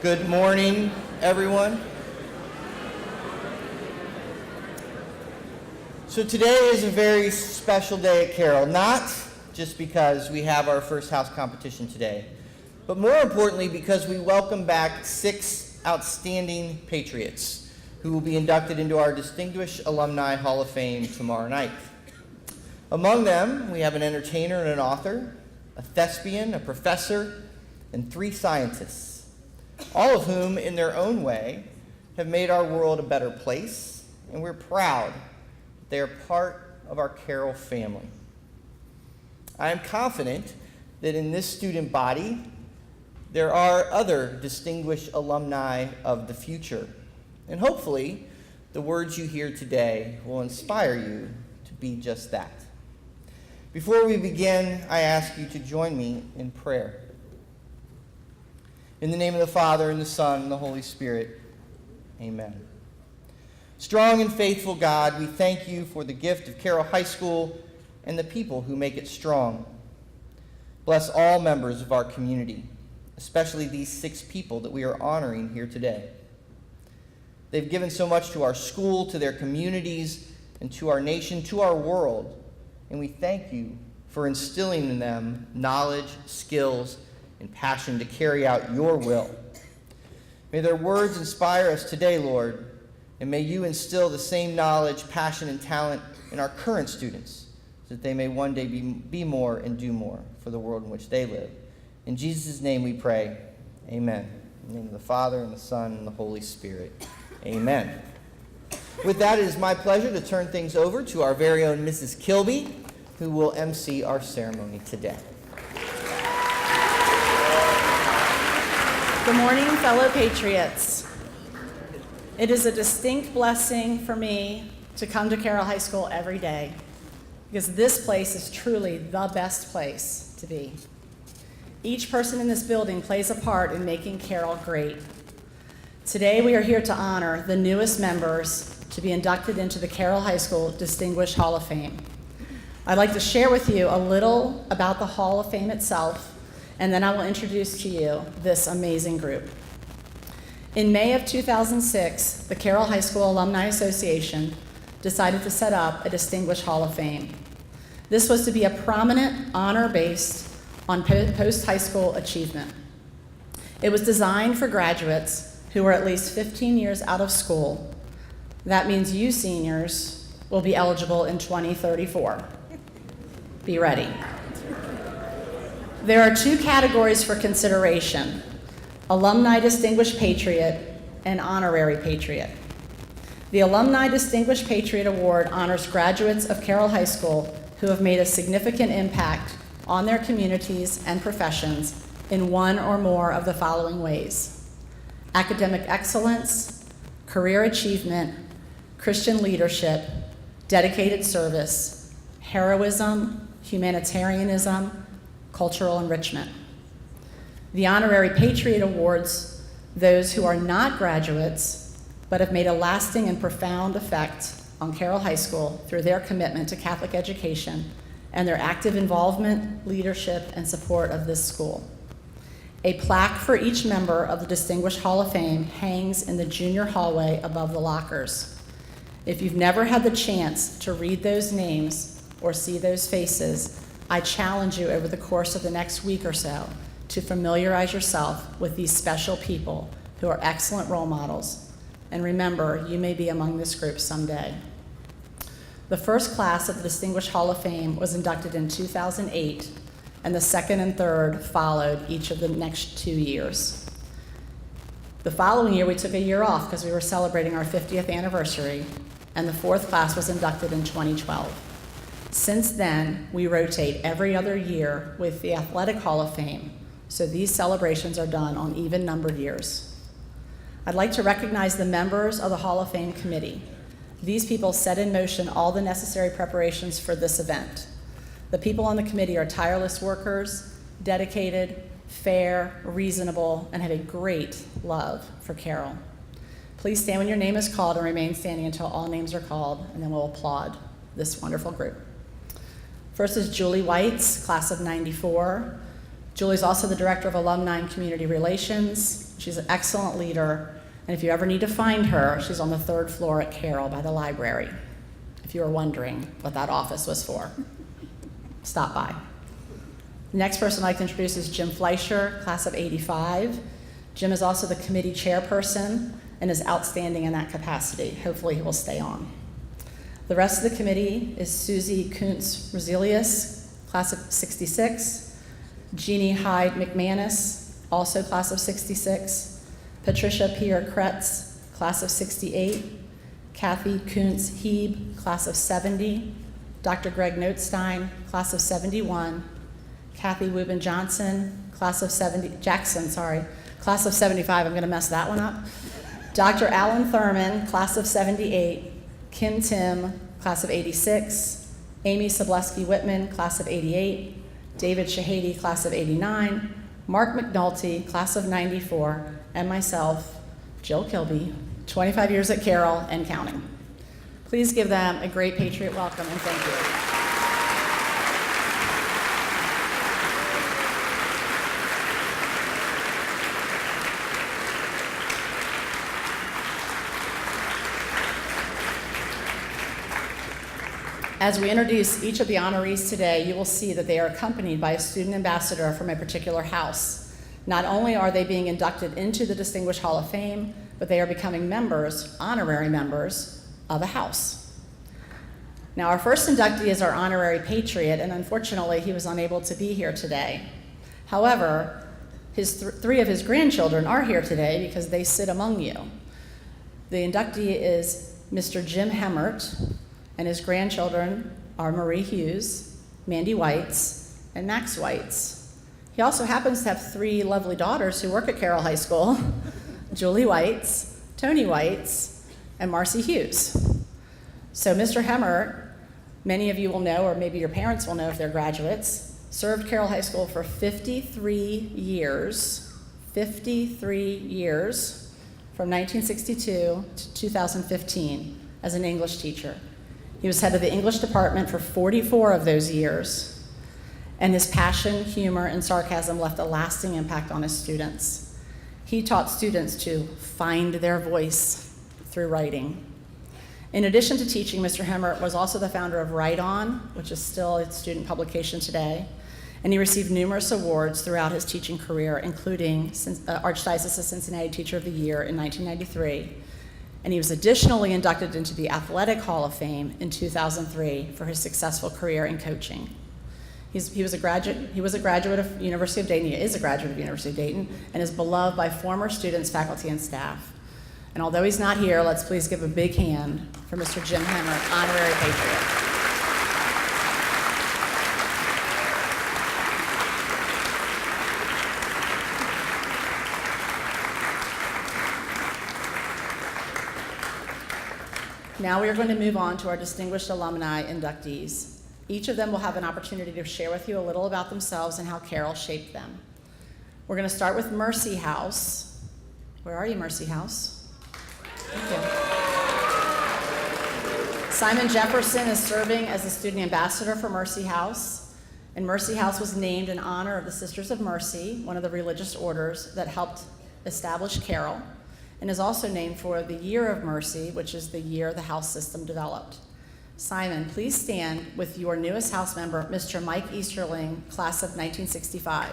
Good morning, everyone. So today is a very special day at Carroll, not just because we have our first house competition today, but more importantly because we welcome back 6 outstanding Patriots who will be inducted into our Distinguished Alumni Hall of Fame tomorrow night. Among them, we have an entertainer and an author, a thespian, a professor, and 3 scientists, all of whom, in their own way, have made our world a better place, and we're proud that they are part of our Carroll family. I am confident that in this student body, there are other distinguished alumni of the future, and hopefully, the words you hear today will inspire you to be just that. Before we begin, I ask you to join me in prayer. In the name of the Father, and the Son, and the Holy Spirit, amen. Strong and faithful God, we thank you for the gift of Carroll High School and the people who make it strong. Bless all members of our community, especially these 6 people that we are honoring here today. They've given so much to our school, to their communities, and to our nation, to our world, and we thank you for instilling in them knowledge, skills, and passion to carry out your will. May their words inspire us today, Lord, and may you instill the same knowledge, passion, and talent in our current students, so that they may one day be more and do more for the world in which they live. In Jesus' name we pray, amen. In the name of the Father, and the Son, and the Holy Spirit, amen. With that, it is my pleasure to turn things over to our very own Mrs. Kilby, who will MC our ceremony today. Good morning, fellow Patriots. It is a distinct blessing for me to come to Carroll High School every day because this place is truly the best place to be. Each person in this building plays a part in making Carroll great. Today we are here to honor the newest members to be inducted into the Carroll High School Distinguished Hall of Fame. I'd like to share with you a little about the Hall of Fame itself, and then I will introduce to you this amazing group. In May of 2006, the Carroll High School Alumni Association decided to set up a Distinguished Hall of Fame. This was to be a prominent honor based on post-high school achievement. It was designed for graduates who were at least 15 years out of school. That means you seniors will be eligible in 2034. Be ready. There are 2 categories for consideration: Alumni Distinguished Patriot and Honorary Patriot. The Alumni Distinguished Patriot Award honors graduates of Carroll High School who have made a significant impact on their communities and professions in one or more of the following ways: academic excellence, career achievement, Christian leadership, dedicated service, heroism, humanitarianism, cultural enrichment. The Honorary Patriot awards those who are not graduates but have made a lasting and profound effect on Carroll High School through their commitment to Catholic education and their active involvement, leadership, and support of this school. A plaque for each member of the Distinguished Hall of Fame hangs in the junior hallway above the lockers. If you've never had the chance to read those names or see those faces, I challenge you over the course of the next week or so to familiarize yourself with these special people who are excellent role models. And remember, you may be among this group someday. The first class of the Distinguished Hall of Fame was inducted in 2008, and the second and third followed each of the next 2 years. The following year, we took a year off because we were celebrating our 50th anniversary, and the 4th class was inducted in 2012. Since then, we rotate every other year with the Athletic Hall of Fame, so these celebrations are done on even-numbered years. I'd like to recognize the members of the Hall of Fame committee. These people set in motion all the necessary preparations for this event. The people on the committee are tireless workers, dedicated, fair, reasonable, and have a great love for Carroll. Please stand when your name is called and remain standing until all names are called, and then we'll applaud this wonderful group. First is Julie Whites, class of '94. Julie's also the Director of Alumni and Community Relations. She's an excellent leader, and if you ever need to find her, she's on the 3rd floor at Carroll by the library, if you were wondering what that office was for. Stop by. The next person I'd like to introduce is Jim Fleischer, class of '85. Jim is also the committee chairperson and is outstanding in that capacity. Hopefully he will stay on. The rest of the committee is Susie Kuntz-Roselius, class of '66, Jeannie Hyde McManus, also class of '66, Patricia Pierre-Kretz, class of '68, Kathy Kuntz-Heeb, class of '70, Dr. Greg Notstein, class of '71, Kathy Wubin Johnson, class of class of '75, I'm gonna mess that one up. Dr. Alan Thurman, class of '78, Kim Tim, class of '86, Amy Sobleski-Whitman, class of '88, David Shahady, class of '89, Mark McNulty, class of '94, and myself, Jill Kilby, 25 years at Carroll and counting. Please give them a great Patriot welcome and thank you. As we introduce each of the honorees today, you will see that they are accompanied by a student ambassador from a particular house. Not only are they being inducted into the Distinguished Hall of Fame, but they are becoming members, honorary members, of a house. Now, our first inductee is our honorary patriot, and unfortunately, he was unable to be here today. However, three of his grandchildren are here today because they sit among you. The inductee is Mr. Jim Hemmert, and his grandchildren are Marie Hughes, Mandy Whites, and Max Whites. He also happens to have 3 lovely daughters who work at Carroll High School, Julie Whites, Tony Whites, and Marcy Hughes. So Mr. Hemmert, many of you will know, or maybe your parents will know if they're graduates, served Carroll High School for 53 years, from 1962 to 2015 as an English teacher. He was head of the English department for 44 of those years, and his passion, humor, and sarcasm left a lasting impact on his students. He taught students to find their voice through writing. In addition to teaching, Mr. Hemmert was also the founder of Write On, which is still a student publication today, and he received numerous awards throughout his teaching career, including Archdiocese of Cincinnati Teacher of the Year in 1993. And he was additionally inducted into the Athletic Hall of Fame in 2003 for his successful career in coaching. He was a graduate of University of Dayton. He is a graduate of University of Dayton and is beloved by former students, faculty, and staff. And although he's not here, let's please give a big hand for Mr. Jim Hemmert, honorary patriot. Now we are going to move on to our distinguished alumni inductees. Each of them will have an opportunity to share with you a little about themselves and how Carroll shaped them. We're going to start with Mercy House. Where are you, Mercy House? Thank you. Simon Jefferson is serving as the student ambassador for Mercy House. And Mercy House was named in honor of the Sisters of Mercy, one of the religious orders that helped establish Carroll, and is also named for the Year of Mercy, which is the year the house system developed. Simon, please stand with your newest house member, Mr. Mike Easterling, class of 1965.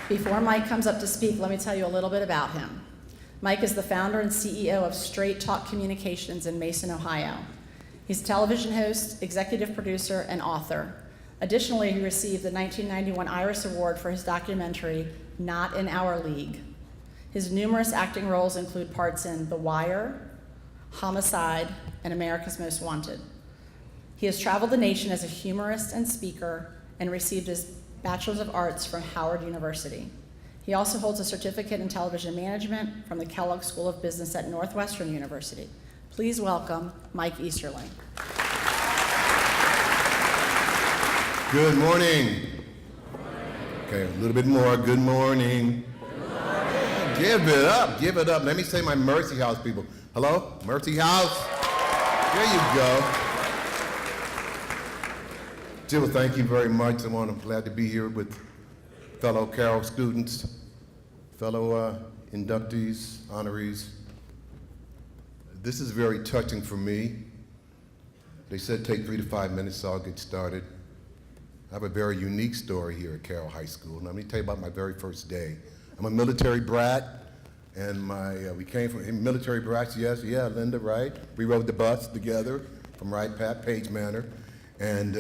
Before Mike comes up to speak, let me tell you a little bit about him. Mike is the founder and CEO of Straight Talk Communications in Mason, Ohio. He's a television host, executive producer, and author. Additionally, he received the 1991 Iris Award for his documentary, Not in Our League. His numerous acting roles include parts in The Wire, Homicide, and America's Most Wanted. He has traveled the nation as a humorist and speaker and received his Bachelor's of Arts from Howard University. He also holds a certificate in television management from the Kellogg School of Business at Northwestern University. Please welcome Mike Easterling. Good morning. Okay, a little bit more. Good morning. Give it up. Let me say my Mercy House people. Hello? Mercy House? There you go. Jill, thank you very much. I'm glad to be here with fellow Carroll students, fellow inductees, honorees. This is very touching for me. They said take 3 to 5 minutes, so I'll get started. I have a very unique story here at Carroll High School, and let me tell you about my very first day. I'm a military brat, and we came from military brats, yes, yeah, Linda, right? We rode the bus together from Wright Pat, Page Manor, and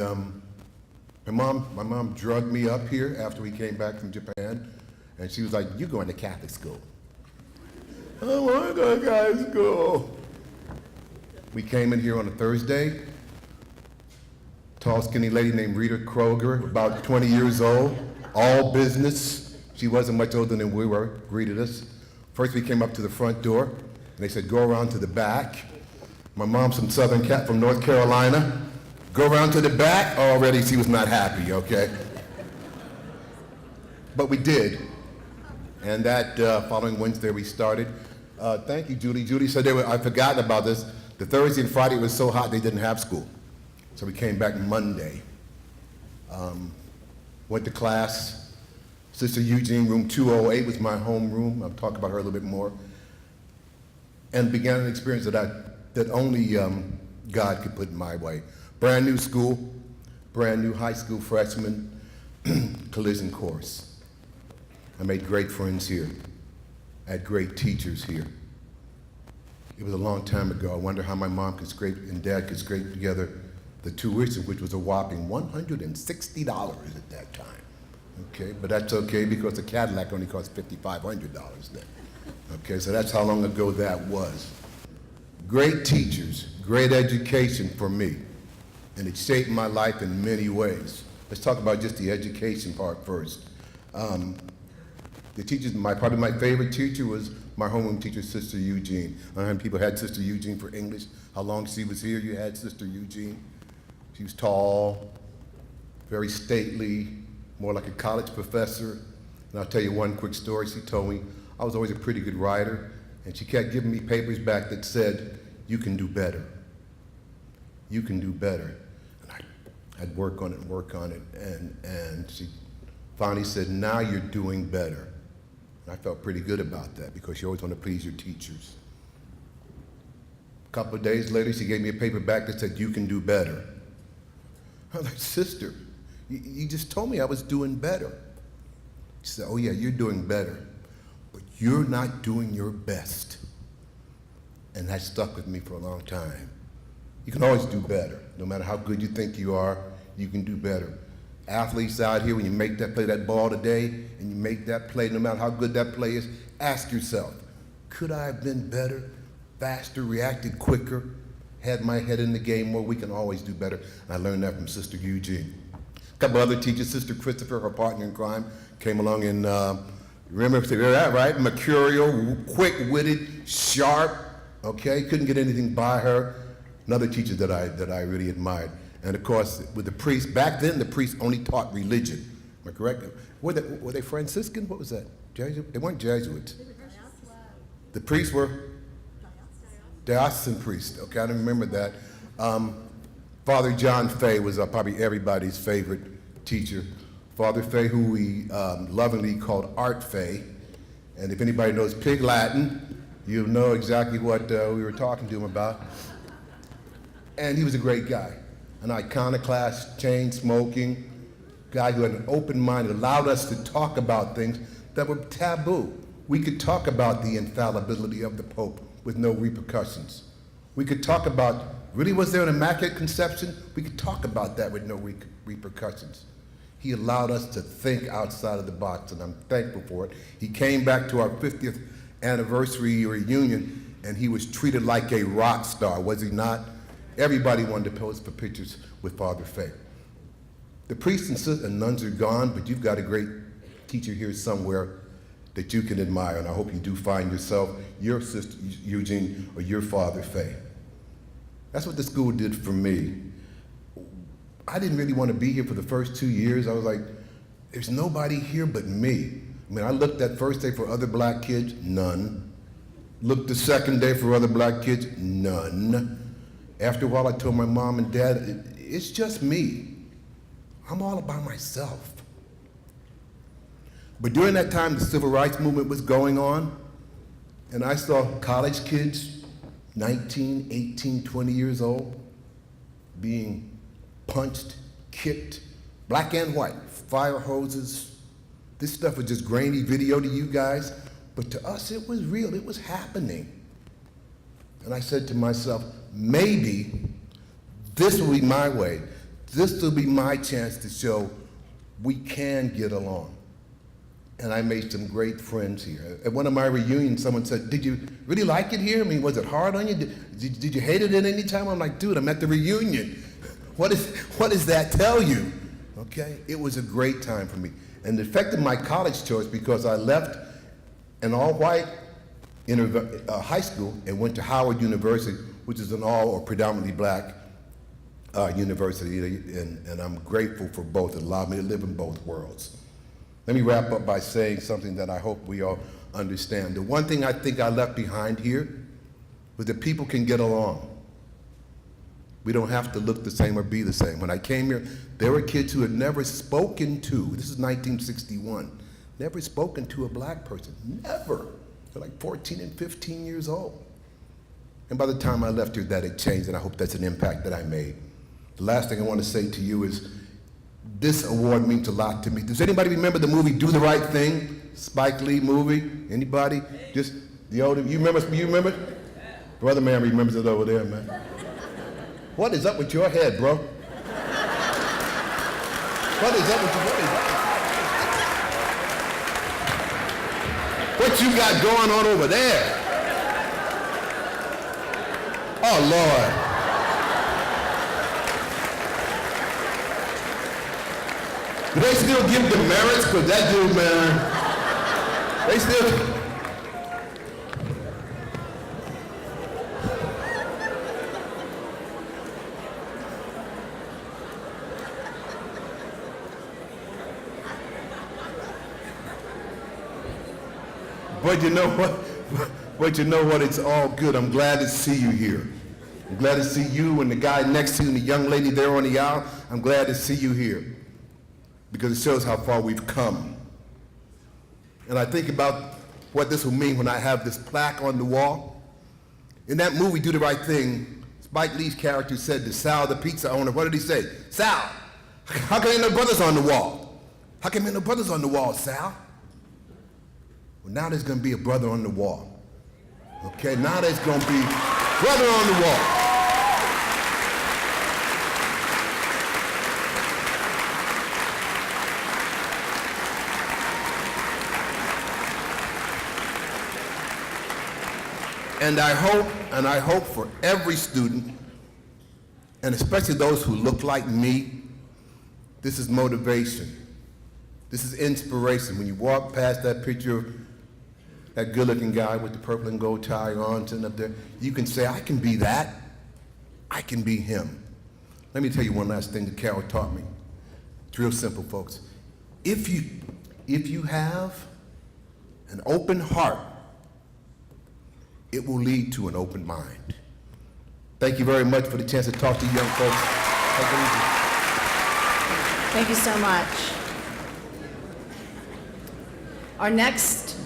my mom drugged me up here after we came back from Japan, and she was like, "You're going to Catholic school." I don't want to go to Catholic school. We came in here on a Thursday. Tall, skinny lady named Rita Kroger, about 20 years old, all business. She wasn't much older than we were, greeted us. First we came up to the front door, and they said, go around to the back. My mom's from Southern Cat, from North Carolina. Go around to the back. Already she was not happy, okay? But we did. And that following Wednesday we started. Thank you, Judy. Judy said I'd forgotten about this. The Thursday and Friday was so hot they didn't have school. So we came back Monday. Went to class. Sister Eugene, room 208 was my home room. I'll talk about her a little bit more. And began an experience that only God could put in my way. Brand new school, brand new high school freshman collision course. I made great friends here. I had great teachers here. It was a long time ago. I wonder how my mom and dad could scrape together the tuition, which was a whopping $160 at that time. Okay, but that's okay because a Cadillac only cost $5,500 then. Okay, so that's how long ago that was. Great teachers, great education for me, and it shaped my life in many ways. Let's talk about just the education part first. The teachers, probably my favorite teacher was my homeroom teacher, Sister Eugene. I don't know how many people had Sister Eugene for English. How long she was here, you had Sister Eugene. She was tall, very stately, more like a college professor. And I'll tell you one quick story. She told me I was always a pretty good writer, and she kept giving me papers back that said, you can do better. You can do better. And I'd work on it, and she finally said, now you're doing better. And I felt pretty good about that because you always want to please your teachers. A couple of days later, she gave me a paper back that said, you can do better. I was like, sister, you just told me I was doing better. She said, oh yeah, you're doing better, but you're not doing your best. And that stuck with me for a long time. You can always do better. No matter how good you think you are, you can do better. Athletes out here, when you make that ball today, and you make that play, no matter how good that play is, ask yourself, could I have been better, faster, reacted quicker, had my head in the game more? We can always do better. And I learned that from Sister Eugene. A couple other teachers, Sister Christopher, her partner in crime, came along and remember that, right? Mercurial, quick-witted, sharp, okay? Couldn't get anything by her. Another teacher that I really admired. And of course, with the priests, back then the priests only taught religion. Am I correct? Were they Franciscan? What was that? Jesuit? They weren't Jesuits. The priests were diocesan priests. Okay, I don't remember that. Father John Fay was probably everybody's favorite teacher. Father Fay, who we lovingly called Art Fay. And if anybody knows Pig Latin, you'll know exactly what we were talking to him about. And he was a great guy. An iconoclast, chain smoking, guy who had an open mind, allowed us to talk about things that were taboo. We could talk about the infallibility of the Pope with no repercussions. We could talk about, really was there an Immaculate Conception? We could talk about that with no repercussions. He allowed us to think outside of the box, and I'm thankful for it. He came back to our 50th anniversary reunion, and he was treated like a rock star, was he not? Everybody wanted to pose for pictures with Father Fay. The priests and nuns are gone, but you've got a great teacher here somewhere that you can admire, and I hope you do find yourself, your Sister Eugene or your Father Fay. That's what the school did for me. I didn't really want to be here for the first 2 years. I was like, there's nobody here but me. I mean, I looked that first day for other black kids, none. Looked the second day for other black kids, none. After a while, I told my mom and dad, it's just me. I'm all by myself. But during that time, the civil rights movement was going on, and I saw college kids, 19, 18, 20 years old, being punched, kicked, black and white, fire hoses. This stuff was just grainy video to you guys, but to us it was real, it was happening. And I said to myself, maybe this will be my way. This will be my chance to show we can get along. And I made some great friends here. At one of my reunions, someone said, did you really like it here? I mean, was it hard on you? Did you hate it at any time? I'm like, dude, I'm at the reunion. What does that tell you? Okay, it was a great time for me. And it affected my college choice because I left an all-white high school and went to Howard University, which is an all or predominantly black university, and I'm grateful for both. It allowed me to live in both worlds. Let me wrap up by saying something that I hope we all understand. The one thing I think I left behind here was that people can get along. We don't have to look the same or be the same. When I came here, there were kids who had never spoken to, this is 1961, never spoken to a black person, never. They're like 14 and 15 years old. And by the time I left here, that had changed, and I hope that's an impact that I made. The last thing I want to say to you is, this award means a lot to me. Does anybody remember the movie Do the Right Thing? Spike Lee movie? Anybody? Just the older, you remember it? Brother man remembers it over there, man. What is up with your head, bro? What is up with you? What you got going on over there? Oh, Lord. Do they still give demerits? Because that dude, man, they still... But you know what? But you know what? It's all good. I'm glad to see you here. I'm glad to see you and the guy next to you and the young lady there on the aisle. I'm glad to see you here because it shows how far we've come. And I think about what this will mean when I have this plaque on the wall. In that movie, Do the Right Thing, Spike Lee's character said to Sal, the pizza owner, what did he say? Sal, how come there ain't no brothers on the wall? How come there ain't no brothers on the wall, Sal? Well, now there's going to be a brother on the wall. Okay, now there's going to be brother on the wall. And I hope for every student, and especially those who look like me, this is motivation. This is inspiration. When you walk past that picture of that good-looking guy with the purple and gold tie on, sitting up there, you can say, I can be that. I can be him. Let me tell you one last thing that Carroll taught me. It's real simple, folks. If you have an open heart, it will lead to an open mind. Thank you very much for the chance to talk to you young folks. Take it easy. Thank you so much. Our next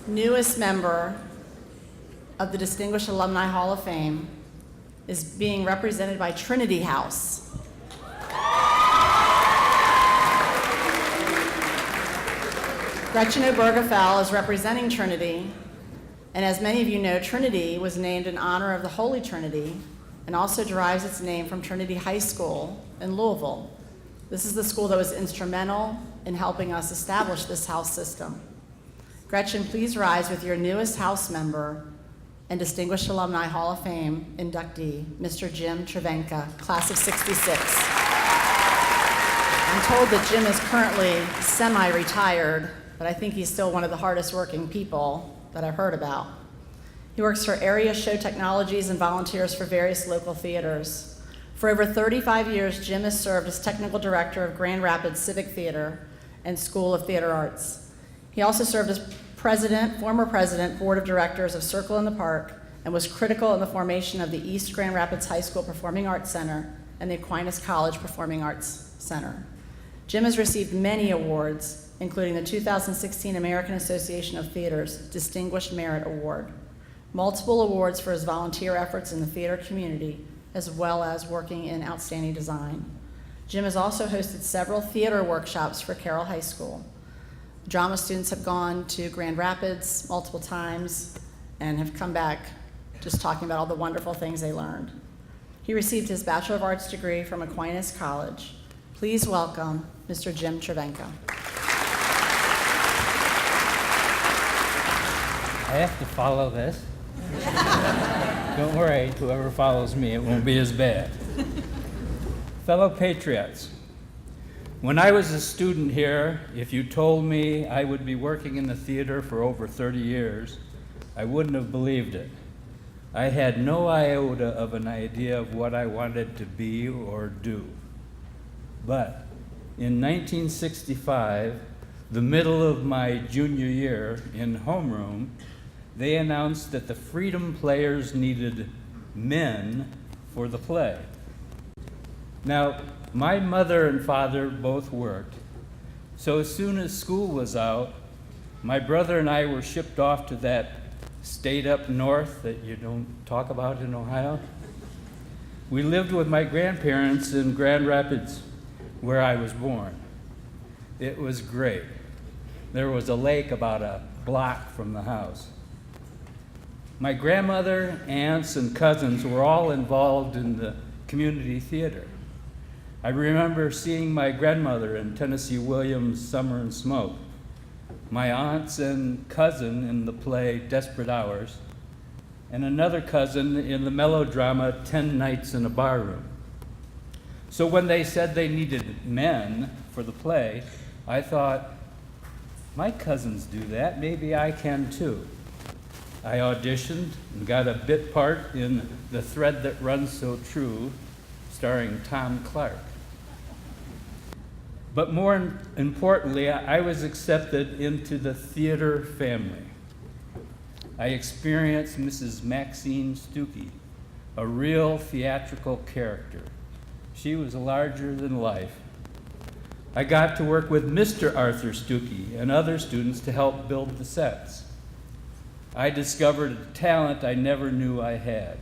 newest member of the Distinguished Alumni Hall of Fame is being represented by Trinity House. Gretchen Obergefell is representing Trinity, and as many of you know, Trinity was named in honor of the Holy Trinity and also derives its name from Trinity High School in Louisville. This is the school that was instrumental in helping us establish this house system. Gretchen, please rise with your newest house member and Distinguished Alumni Hall of Fame inductee, Mr. Jim Travenka, class of '66. I'm told that Jim is currently semi-retired, but I think he's still one of the hardest working people that I've heard about. He works for Area Show Technologies and volunteers for various local theaters. For over 35 years, Jim has served as technical director of Grand Rapids Civic Theater and School of Theater Arts. He also served as former president, board of directors of Circle in the Park, and was critical in the formation of the East Grand Rapids High School Performing Arts Center and the Aquinas College Performing Arts Center. Jim has received many awards, including the 2016 American Association of Theater's Distinguished Merit Award, multiple awards for his volunteer efforts in the theater community, as well as working in outstanding design. Jim has also hosted several theater workshops for Carroll High School. Drama students have gone to Grand Rapids multiple times and have come back just talking about all the wonderful things they learned. He received his Bachelor of Arts degree from Aquinas College. Please welcome Mr. Jim Travenko. I have to follow this. Don't worry, whoever follows me, it won't be as bad. Fellow Patriots, when I was a student here, if you told me I would be working in the theater for over 30 years, I wouldn't have believed it. I had no iota of an idea of what I wanted to be or do. But in 1965, the middle of my junior year in homeroom, they announced that the Freedom Players needed men for the play. Now, my mother and father both worked, so as soon as school was out, my brother and I were shipped off to that state up north that you don't talk about in Ohio. We lived with my grandparents in Grand Rapids, where I was born. It was great. There was a lake about a block from the house. My grandmother, aunts, and cousins were all involved in the community theater. I remember seeing my grandmother in Tennessee Williams' Summer and Smoke, my aunts and cousin in the play Desperate Hours, and another cousin in the melodrama 10 Nights in a Barroom. So when they said they needed men for the play, I thought, my cousins do that, maybe I can too. I auditioned and got a bit part in The Thread That Runs So True, starring Tom Clark. But more importantly, I was accepted into the theater family. I experienced Mrs. Maxine Stuckey, a real theatrical character. She was larger than life. I got to work with Mr. Arthur Stuckey and other students to help build the sets. I discovered a talent I never knew I had.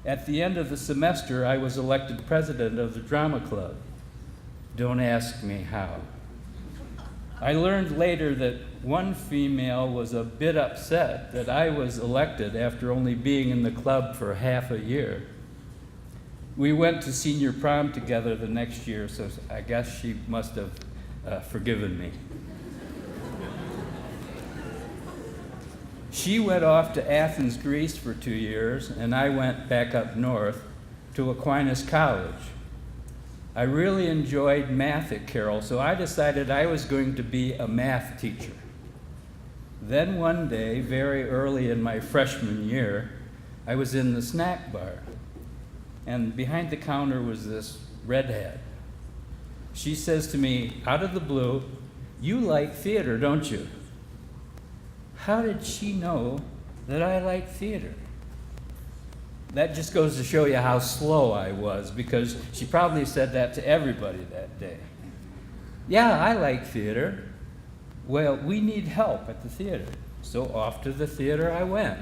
At the end of the semester, I was elected president of the drama club. Don't ask me how. I learned later that one female was a bit upset that I was elected after only being in the club for half a year. We went to senior prom together the next year, so I guess she must have forgiven me. She went off to Athens, Greece for 2 years, and I went back up north to Aquinas College. I really enjoyed math at Carroll, so I decided I was going to be a math teacher. Then one day, very early in my freshman year, I was in the snack bar, and behind the counter was this redhead. She says to me, out of the blue, "You like theater, don't you?" How did she know that I like theater? That just goes to show you how slow I was, because she probably said that to everybody that day. Yeah, I like theater. Well, we need help at the theater. So off to the theater I went.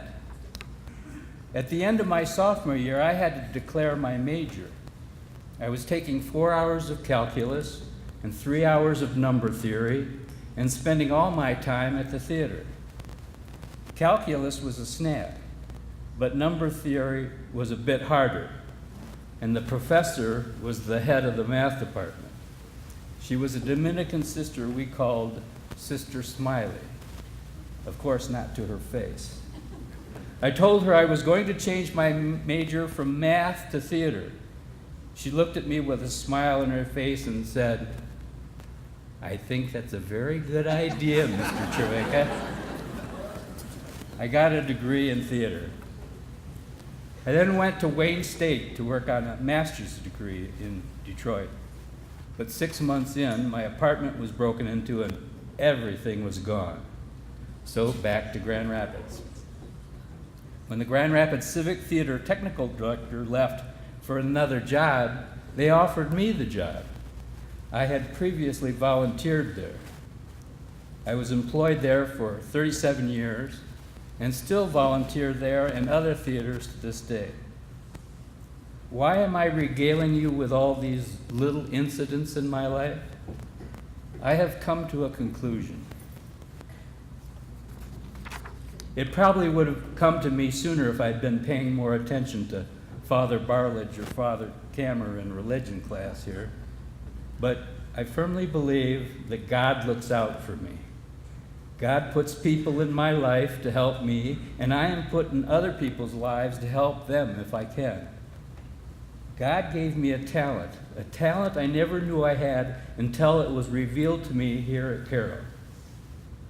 At the end of my sophomore year, I had to declare my major. I was taking 4 hours of calculus and 3 hours of number theory and spending all my time at the theater. Calculus was a snag, but number theory was a bit harder, and the professor was the head of the math department. She was a Dominican sister we called Sister Smiley. Of course, not to her face. I told her I was going to change my major from math to theater. She looked at me with a smile on her face and said, "I think that's a very good idea, Mr. Travenko." I got a degree in theater. I then went to Wayne State to work on a master's degree in Detroit. But 6 months in, my apartment was broken into and everything was gone. So back to Grand Rapids. When the Grand Rapids Civic Theater technical director left for another job, they offered me the job. I had previously volunteered there. I was employed there for 37 years and still volunteer there and other theaters to this day. Why am I regaling you with all these little incidents in my life? I have come to a conclusion. It probably would have come to me sooner if I'd been paying more attention to Father Barledge or Father Kammer in religion class here. But I firmly believe that God looks out for me. God puts people in my life to help me, and I am put in other people's lives to help them if I can. God gave me a talent I never knew I had until it was revealed to me here at Carroll.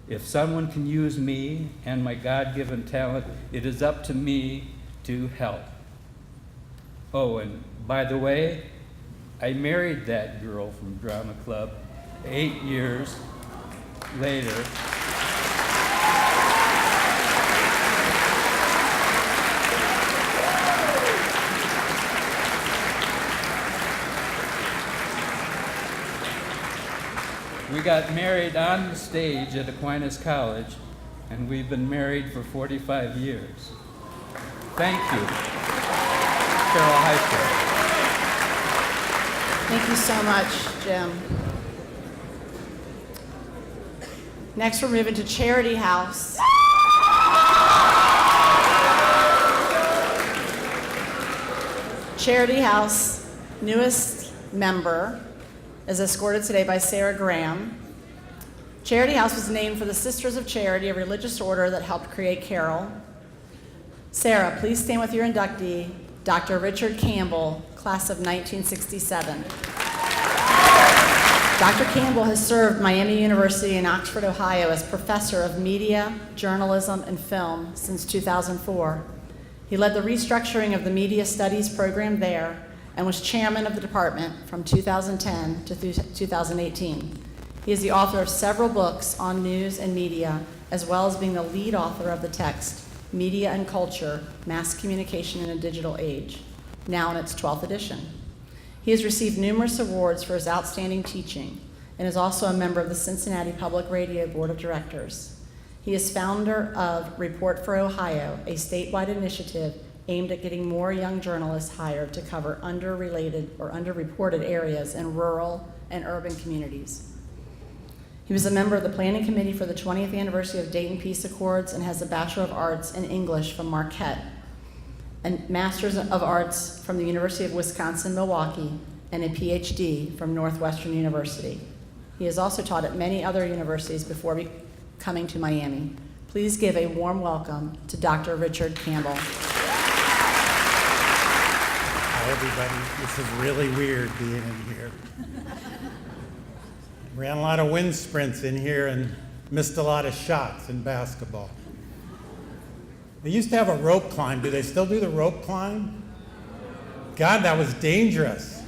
If someone can use me and my God-given talent, it is up to me to help. Oh, and by the way, I married that girl from drama club 8 years later. We got married on the stage at Aquinas College, and we've been married for 45 years. Thank you, Carroll High School. Thank you so much, Jim. Next, we're moving to Charity House. Charity House, newest member, is escorted today by Sarah Graham. Charity House was named for the Sisters of Charity, a religious order that helped create Carroll. Sarah, please stand with your inductee, Dr. Richard Campbell, class of 1967. Dr. Campbell has served Miami University in Oxford, Ohio as professor of media, journalism, and film since 2004. He led the restructuring of the media studies program there and was chairman of the department from 2010 to 2018. He is the author of several books on news and media, as well as being the lead author of the text, Media and Culture, Mass Communication in a Digital Age, now in its 12th edition. He has received numerous awards for his outstanding teaching and is also a member of the Cincinnati Public Radio Board of Directors. He is founder of Report for Ohio, a statewide initiative aimed at getting more young journalists hired to cover underrelated or underreported areas in rural and urban communities. He was a member of the Planning Committee for the 20th anniversary of Dayton Peace Accords and has a Bachelor of Arts in English from Marquette, and Masters of Arts from the University of Wisconsin-Milwaukee, and a PhD from Northwestern University. He has also taught at many other universities before coming to Miami. Please give a warm welcome to Dr. Richard Campbell. Hi, everybody. This is really weird being in here. Ran a lot of wind sprints in here and missed a lot of shots in basketball. They used to have a rope climb. Do they still do the rope climb? God, that was dangerous.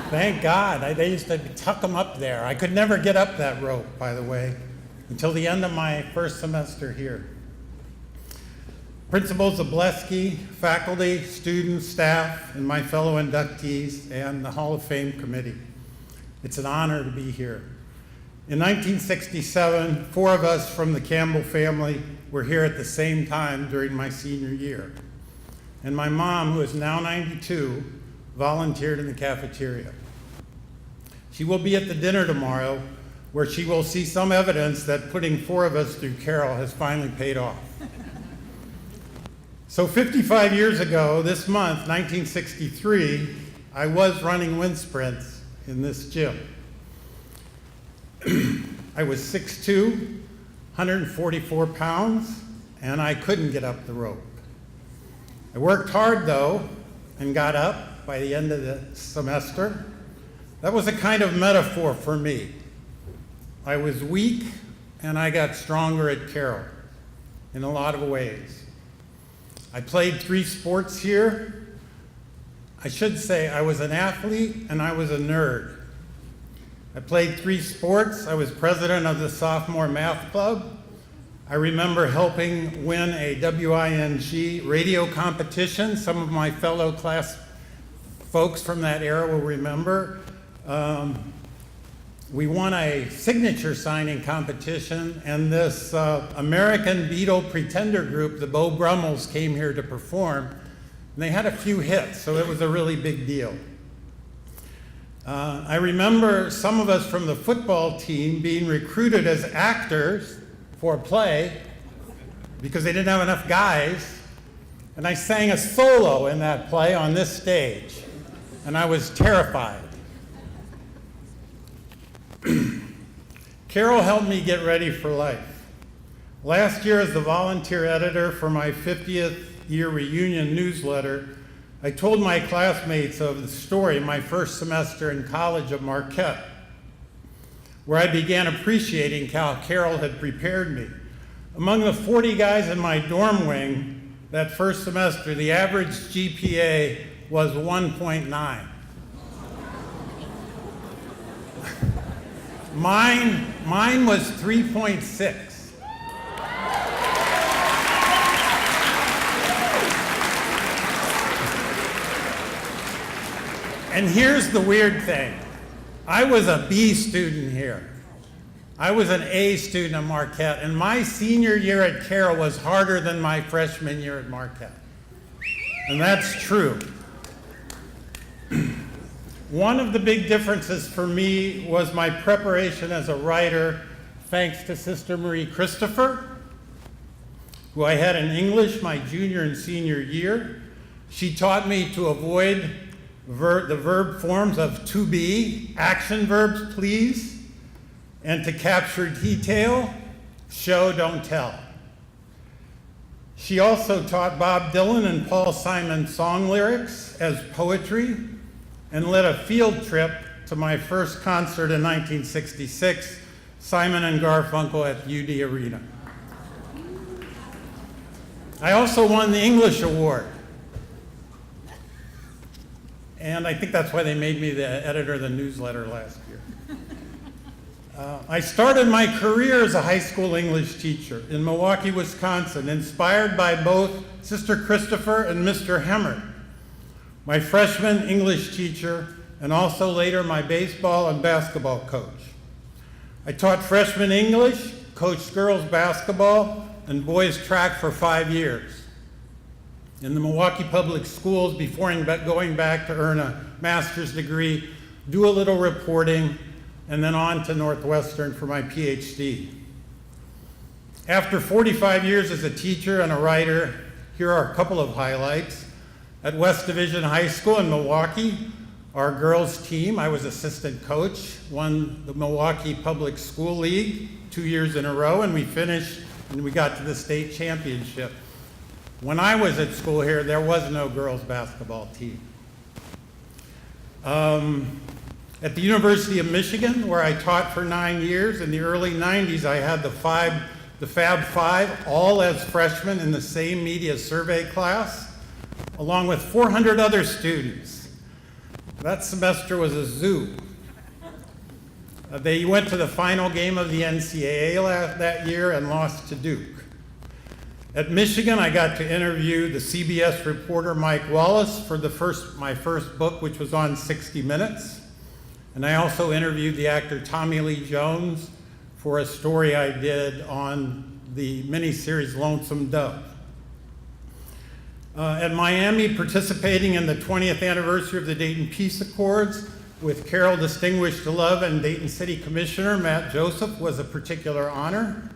Thank God. They used to tuck them up there. I could never get up that rope, by the way, until the end of my first semester here. Principal Zableski, faculty, students, staff, and my fellow inductees, and the Hall of Fame committee. It's an honor to be here. In 1967, 4 of us from the Campbell family were here at the same time during my senior year. And my mom, who is now 92, volunteered in the cafeteria. She will be at the dinner tomorrow, where she will see some evidence that putting 4 of us through Carroll has finally paid off. So 55 years ago, this month, 1963, I was running wind sprints in this gym. I was 6'2", 144 pounds, and I couldn't get up the rope. I worked hard, though, and got up by the end of the semester. That was a kind of metaphor for me. I was weak, and I got stronger at Carroll in a lot of ways. I played 3 sports here. I should say I was an athlete and I was a nerd. I played 3 sports. I was president of the sophomore math club. I remember helping win a WING radio competition. Some of my fellow class folks from that era will remember. We won a signature signing competition, and this American Beatle pretender group, the Beau Brummels, came here to perform. And they had a few hits, so it was a really big deal. I remember some of us from the football team being recruited as actors for a play because they didn't have enough guys. And I sang a solo in that play on this stage, and I was terrified. Carroll helped me get ready for life. Last year, as the volunteer editor for my 50th year reunion newsletter, I told my classmates of the story my first semester in college at Marquette, where I began appreciating how Carroll had prepared me. Among the 40 guys in my dorm wing that first semester, the average GPA was 1.9. Mine was 3.6. And here's the weird thing. I was a B student here. I was an A student at Marquette, and my senior year at Carroll was harder than my freshman year at Marquette. And that's true. One of the big differences for me was my preparation as a writer, thanks to Sister Marie Christopher, who I had in English my junior and senior year. She taught me to avoid the verb forms of to be, action verbs, please, and to capture detail, show, don't tell. She also taught Bob Dylan and Paul Simon song lyrics as poetry, and led a field trip to my first concert in 1966, Simon and Garfunkel at UD Arena. I also won the English Award. And I think that's why they made me the editor of the newsletter last year. I started my career as a high school English teacher in Milwaukee, Wisconsin, inspired by both Sister Christopher and Mr. Hemmert, my freshman English teacher, and also later my baseball and basketball coach. I taught freshman English, coached girls basketball, and boys track for 5 years in the Milwaukee Public Schools before going back to earn a master's degree, do a little reporting, and then on to Northwestern for my PhD. After 45 years as a teacher and a writer, here are a couple of highlights. At West Division High School in Milwaukee, our girls team, I was assistant coach, won the Milwaukee Public School League 2 years in a row, and we finished and we got to the state championship. When I was at school here, there was no girls basketball team. At the University of Michigan, where I taught for 9 years, in the early 90s, I had the Fab Five, all as freshmen in the same media survey class, along with 400 other students. That semester was a zoo. They went to the final game of the NCAA that year and lost to Duke. At Michigan, I got to interview the CBS reporter Mike Wallace for my first book, which was on 60 Minutes. And I also interviewed the actor Tommy Lee Jones for a story I did on the miniseries Lonesome Dove. At Miami, participating in the 20th anniversary of the Dayton Peace Accords with Carroll Distinguished Love and Dayton City Commissioner Matt Joseph was a particular honor.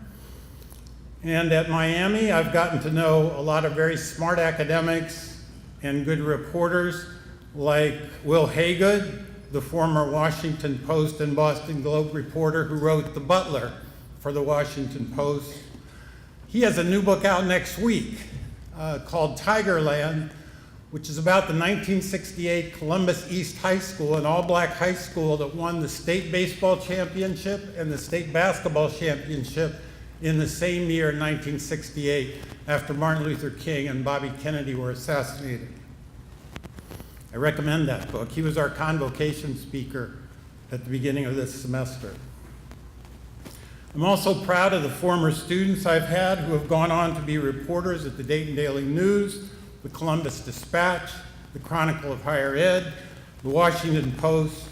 And at Miami, I've gotten to know a lot of very smart academics and good reporters like Will Haygood, the former Washington Post and Boston Globe reporter who wrote The Butler for the Washington Post. He has a new book out next week called Tigerland, which is about the 1968 Columbus East High School, an all-black high school that won the state baseball championship and the state basketball championship in the same year, 1968, after Martin Luther King and Bobby Kennedy were assassinated. I recommend that book. He was our convocation speaker at the beginning of this semester. I'm also proud of the former students I've had who have gone on to be reporters at the Dayton Daily News, the Columbus Dispatch, the Chronicle of Higher Ed, the Washington Post,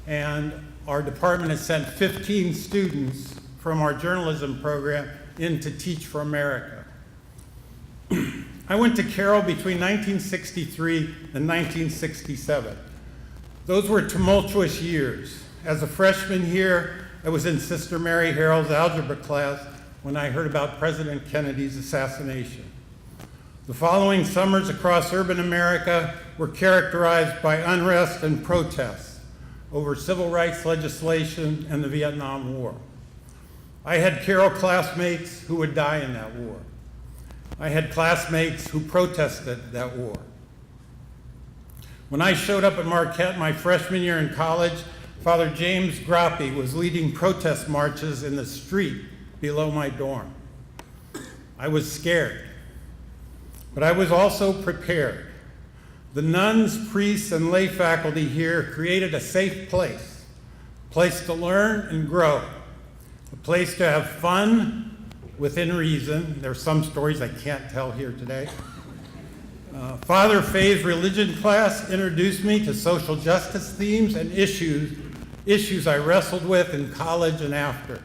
and our department has sent 15 students from our journalism program in to Teach for America. I went to Carroll between 1963 and 1967. Those were tumultuous years. As a freshman here, I was in Sister Mary Harrell's algebra class when I heard about President Kennedy's assassination. The following summers across urban America were characterized by unrest and protests over civil rights legislation and the Vietnam War. I had Carroll classmates who would die in that war. I had classmates who protested that war. When I showed up at Marquette my freshman year in college, Father James Grappi was leading protest marches in the street below my dorm. I was scared, but I was also prepared. The nuns, priests, and lay faculty here created a safe place to learn and grow, a place to have fun within reason. There's some stories I can't tell here today. Father Faye's religion class introduced me to social justice themes and issues I wrestled with in college and after.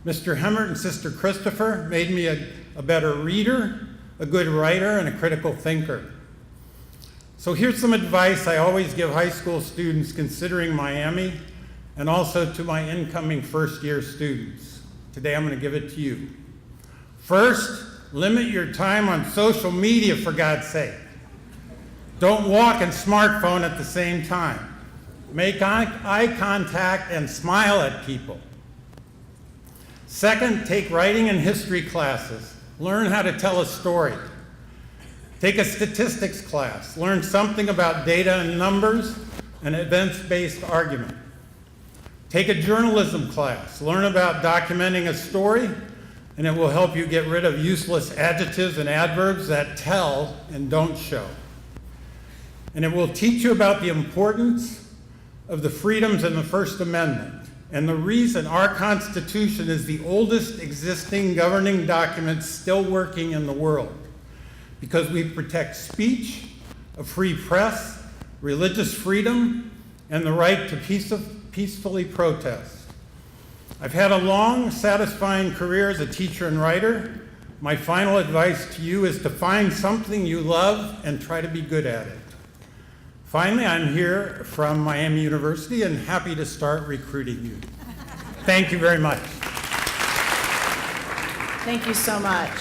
Mr. Hemmert and Sister Christopher made me a better reader, a good writer, and a critical thinker. So here's some advice I always give high school students considering Miami, and also to my incoming first-year students. Today I'm going to give it to you. First, limit your time on social media, for God's sake. Don't walk and smartphone at the same time. Make eye contact and smile at people. Second, take writing and history classes. Learn how to tell a story. Take a statistics class. Learn something about data and numbers and events-based argument. Take a journalism class. Learn about documenting a story, and it will help you get rid of useless adjectives and adverbs that tell and don't show. And it will teach you about the importance of the freedoms in the First Amendment and the reason our Constitution is the oldest existing governing document still working in the world. Because we protect speech, a free press, religious freedom, and the right to peacefully protest. I've had a long, satisfying career as a teacher and writer. My final advice to you is to find something you love and try to be good at it. Finally, I'm here from Miami University and happy to start recruiting you. Thank you very much. Thank you so much.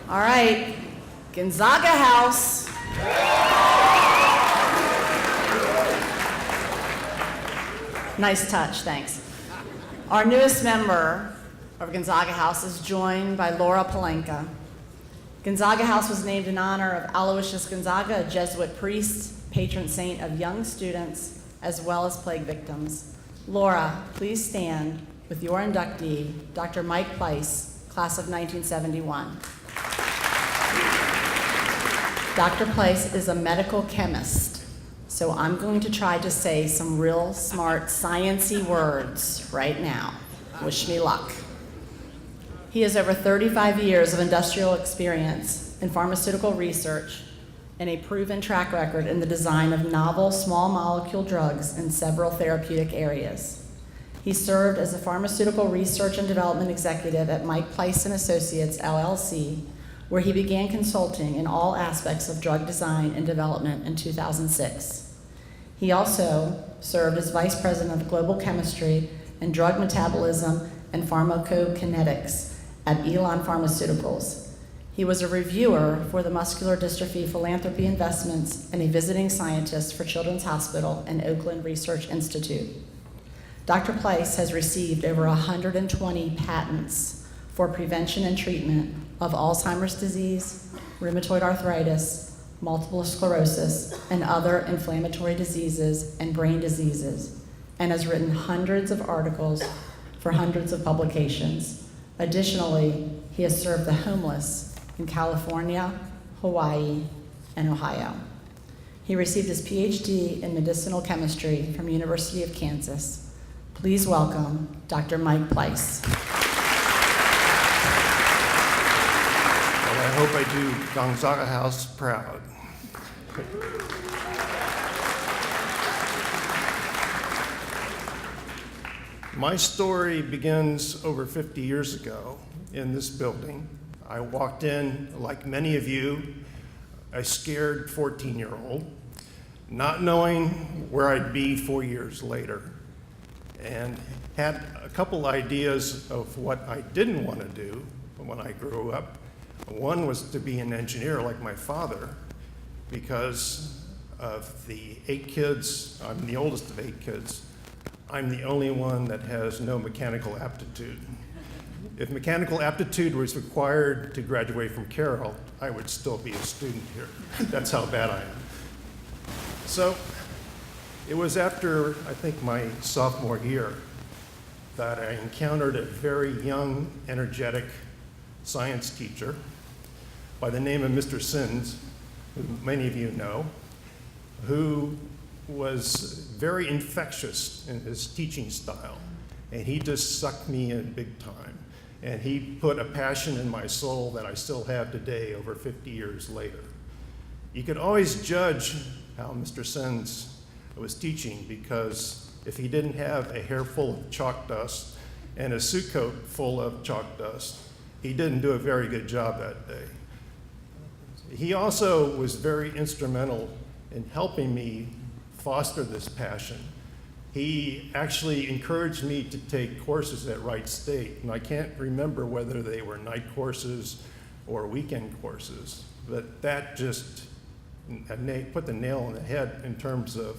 All right, Gonzaga House. Nice touch, thanks. Our newest member of Gonzaga House is joined by Laura Palenka. Gonzaga House was named in honor of Aloysius Gonzaga, a Jesuit priest, patron saint of young students, as well as plague victims. Laura, please stand with your inductee, Dr. Mike Pleiss, class of 1971. Dr. Pleiss is a medical chemist. So I'm going to try to say some real smart, science-y words right now. Wish me luck. He has over 35 years of industrial experience in pharmaceutical research and a proven track record in the design of novel small molecule drugs in several therapeutic areas. He served as a pharmaceutical research and development executive at Mike Pleiss & Associates, LLC, where he began consulting in all aspects of drug design and development in 2006. He also served as Vice President of Global Chemistry and Drug Metabolism and Pharmacokinetics at Elon Pharmaceuticals. He was a reviewer for the Muscular Dystrophy Philanthropy Investments and a visiting scientist for Children's Hospital and Oakland Research Institute. Dr. Pleiss has received over 120 patents for prevention and treatment of Alzheimer's disease, rheumatoid arthritis, multiple sclerosis, and other inflammatory diseases and brain diseases, and has written hundreds of articles for hundreds of publications. Additionally, he has served the homeless in California, Hawaii, and Ohio. He received his PhD in medicinal chemistry from University of Kansas. Please welcome Dr. Mike Pleiss. Well, I hope I do Gonzaga House proud. My story begins over 50 years ago in this building. I walked in, like many of you, a scared 14-year-old, not knowing where I'd be 4 years later, and had a couple ideas of what I didn't want to do when I grew up. One was to be an engineer like my father, because of the 8 kids, I'm the oldest of 8 kids, I'm the only one that has no mechanical aptitude. If mechanical aptitude was required to graduate from Carroll, I would still be a student here. That's how bad I am. So it was after, I think, my sophomore year that I encountered a very young, energetic science teacher by the name of Mr. Sins, who many of you know, who was very infectious in his teaching style, and he just sucked me in big time. And he put a passion in my soul that I still have today, over 50 years later. You could always judge how Mr. Sens was teaching, because if he didn't have a hair full of chalk dust and a suit coat full of chalk dust, he didn't do a very good job that day. He also was very instrumental in helping me foster this passion. He actually encouraged me to take courses at Wright State, and I can't remember whether they were night courses or weekend courses, but that just put the nail on the head in terms of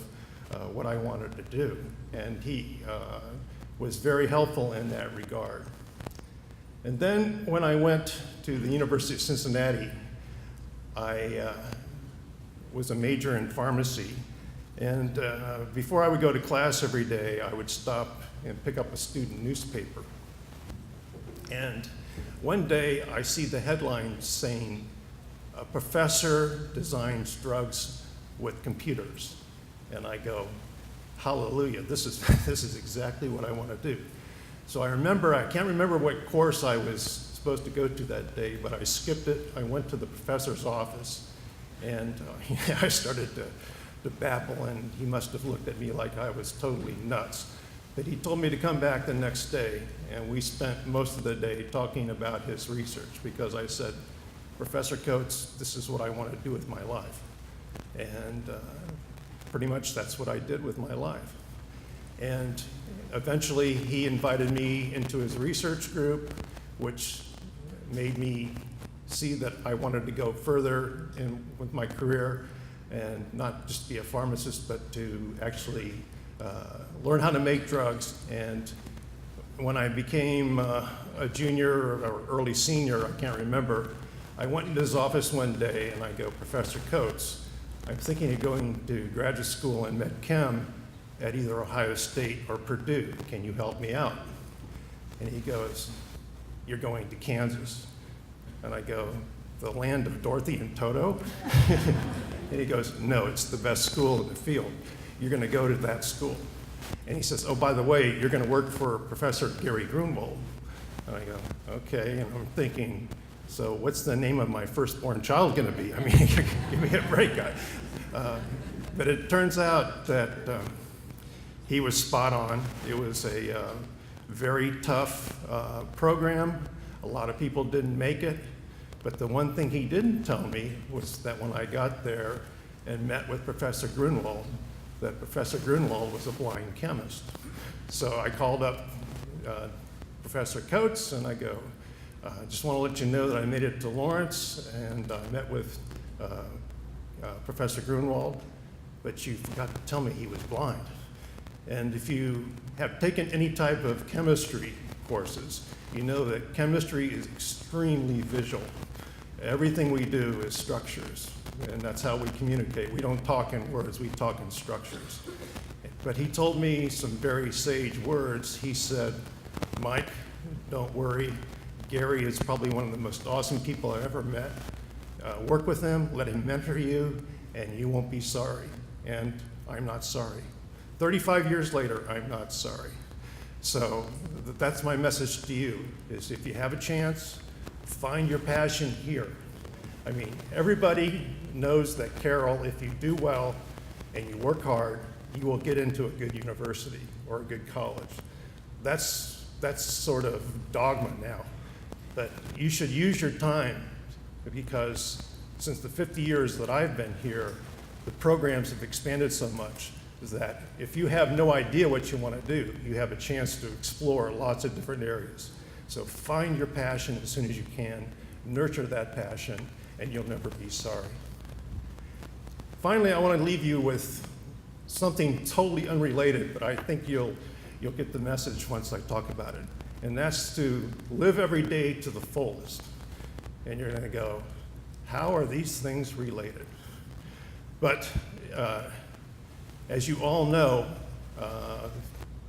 what I wanted to do, and he was very helpful in that regard. And then when I went to the University of Cincinnati, I was a major in pharmacy. And before I would go to class every day, I would stop and pick up a student newspaper. And one day I see the headline saying, "A professor designs drugs with computers." And I go, hallelujah, this is exactly what I want to do. So I can't remember what course I was supposed to go to that day, but I skipped it. I went to the professor's office, and I started to babble, and he must have looked at me like I was totally nuts. But he told me to come back the next day, and we spent most of the day talking about his research, because I said, "Professor Coates, this is what I want to do with my life." And pretty much that's what I did with my life. And eventually he invited me into his research group, which made me see that I wanted to go further with my career, and not just be a pharmacist, but to actually learn how to make drugs. And when I became a junior or early senior, I can't remember, I went into his office one day and I go, "Professor Coates, I'm thinking of going to graduate school in med chem at either Ohio State or Purdue. Can you help me out?" And he goes, "You're going to Kansas." And I go, "The land of Dorothy and Toto?" And he goes, "No, it's the best school in the field. You're going to go to that school." And he says, "Oh, by the way, you're going to work for Professor Gary Grunwald." And I go, "Okay." And I'm thinking, so what's the name of my firstborn child going to be? I mean, give me a break. But it turns out that he was spot on. It was a very tough program. A lot of people didn't make it. But the one thing he didn't tell me was that when I got there and met with Professor Grunwald, that Professor Grunwald was a blind chemist. So I called up Professor Coates and I go, "I just want to let you know that I made it to Lawrence and I met with Professor Grunwald, but you forgot to tell me he was blind." And if you have taken any type of chemistry courses, you know that chemistry is extremely visual. Everything we do is structures, and that's how we communicate. We don't talk in words, we talk in structures. But he told me some very sage words. He said, "Mike, don't worry. Gary is probably one of the most awesome people I've ever met. Work with him, let him mentor you, and you won't be sorry." And I'm not sorry. 35 years later, I'm not sorry. So that's my message to you, is if you have a chance, find your passion here. I mean, everybody knows that Carroll, if you do well and you work hard, you will get into a good university or a good college. That's sort of dogma now. But you should use your time, because since the 50 years that I've been here, the programs have expanded so much that if you have no idea what you want to do, you have a chance to explore lots of different areas. So find your passion as soon as you can, nurture that passion, and you'll never be sorry. Finally, I want to leave you with something totally unrelated, but I think you'll get the message once I talk about it. And that's to live every day to the fullest. And you're going to go, how are these things related? But as you all know,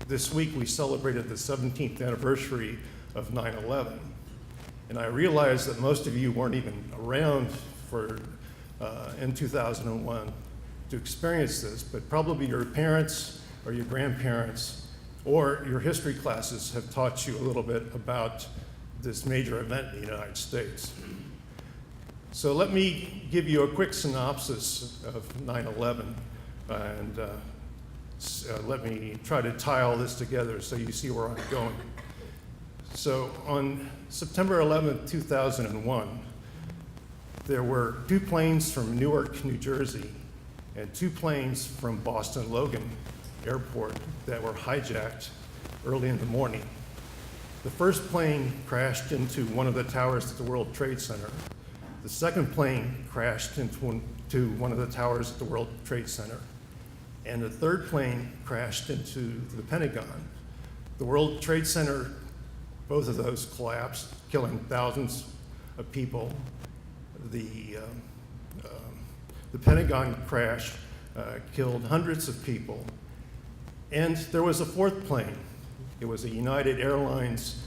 this week we celebrated the 17th anniversary of 9/11. And I realize that most of you weren't even around in 2001 to experience this, but probably your parents or your grandparents or your history classes have taught you a little bit about this major event in the United States. So let me give you a quick synopsis of 9/11, and let me try to tie all this together so you see where I'm going. So on September 11th, 2001, there were 2 planes from Newark, New Jersey, and 2 planes from Boston Logan Airport that were hijacked early in the morning. The first plane crashed into one of the towers at the World Trade Center. The second plane crashed into one of the towers at the World Trade Center. And the third plane crashed into the Pentagon. The World Trade Center, both of those collapsed, killing thousands of people. The Pentagon crash killed hundreds of people. And there was a fourth plane. It was a United Airlines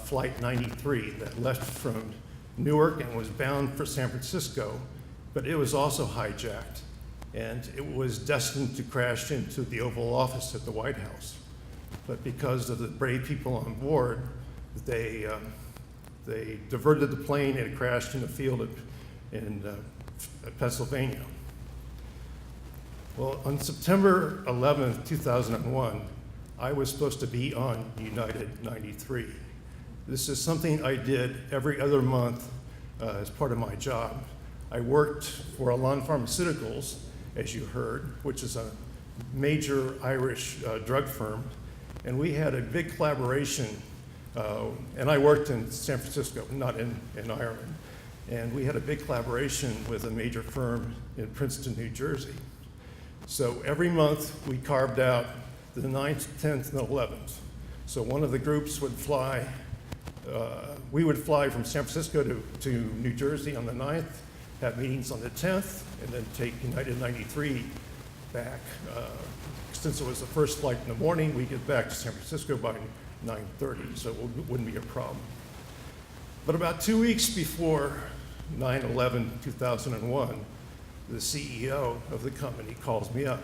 Flight 93 that left from Newark and was bound for San Francisco, but it was also hijacked. And it was destined to crash into the Oval Office at the White House. But because of the brave people on board, they diverted the plane and it crashed in a field in Pennsylvania. Well, on September 11th, 2001, I was supposed to be on United 93. This is something I did every other month as part of my job. I worked for Alumni Pharmaceuticals, as you heard, which is a major Irish drug firm, and we had a big collaboration, and I worked in San Francisco, not in Ireland, and we had a big collaboration with a major firm in Princeton, New Jersey. So every month we carved out the 9th, 10th, and 11th. So one of the groups would fly, we would fly from San Francisco to New Jersey on the 9th, have meetings on the 10th, and then take United 93 back. Since it was the first flight in the morning, we get back to San Francisco by 9:30, so it wouldn't be a problem. But about 2 weeks before 9/11/2001, the CEO of the company calls me up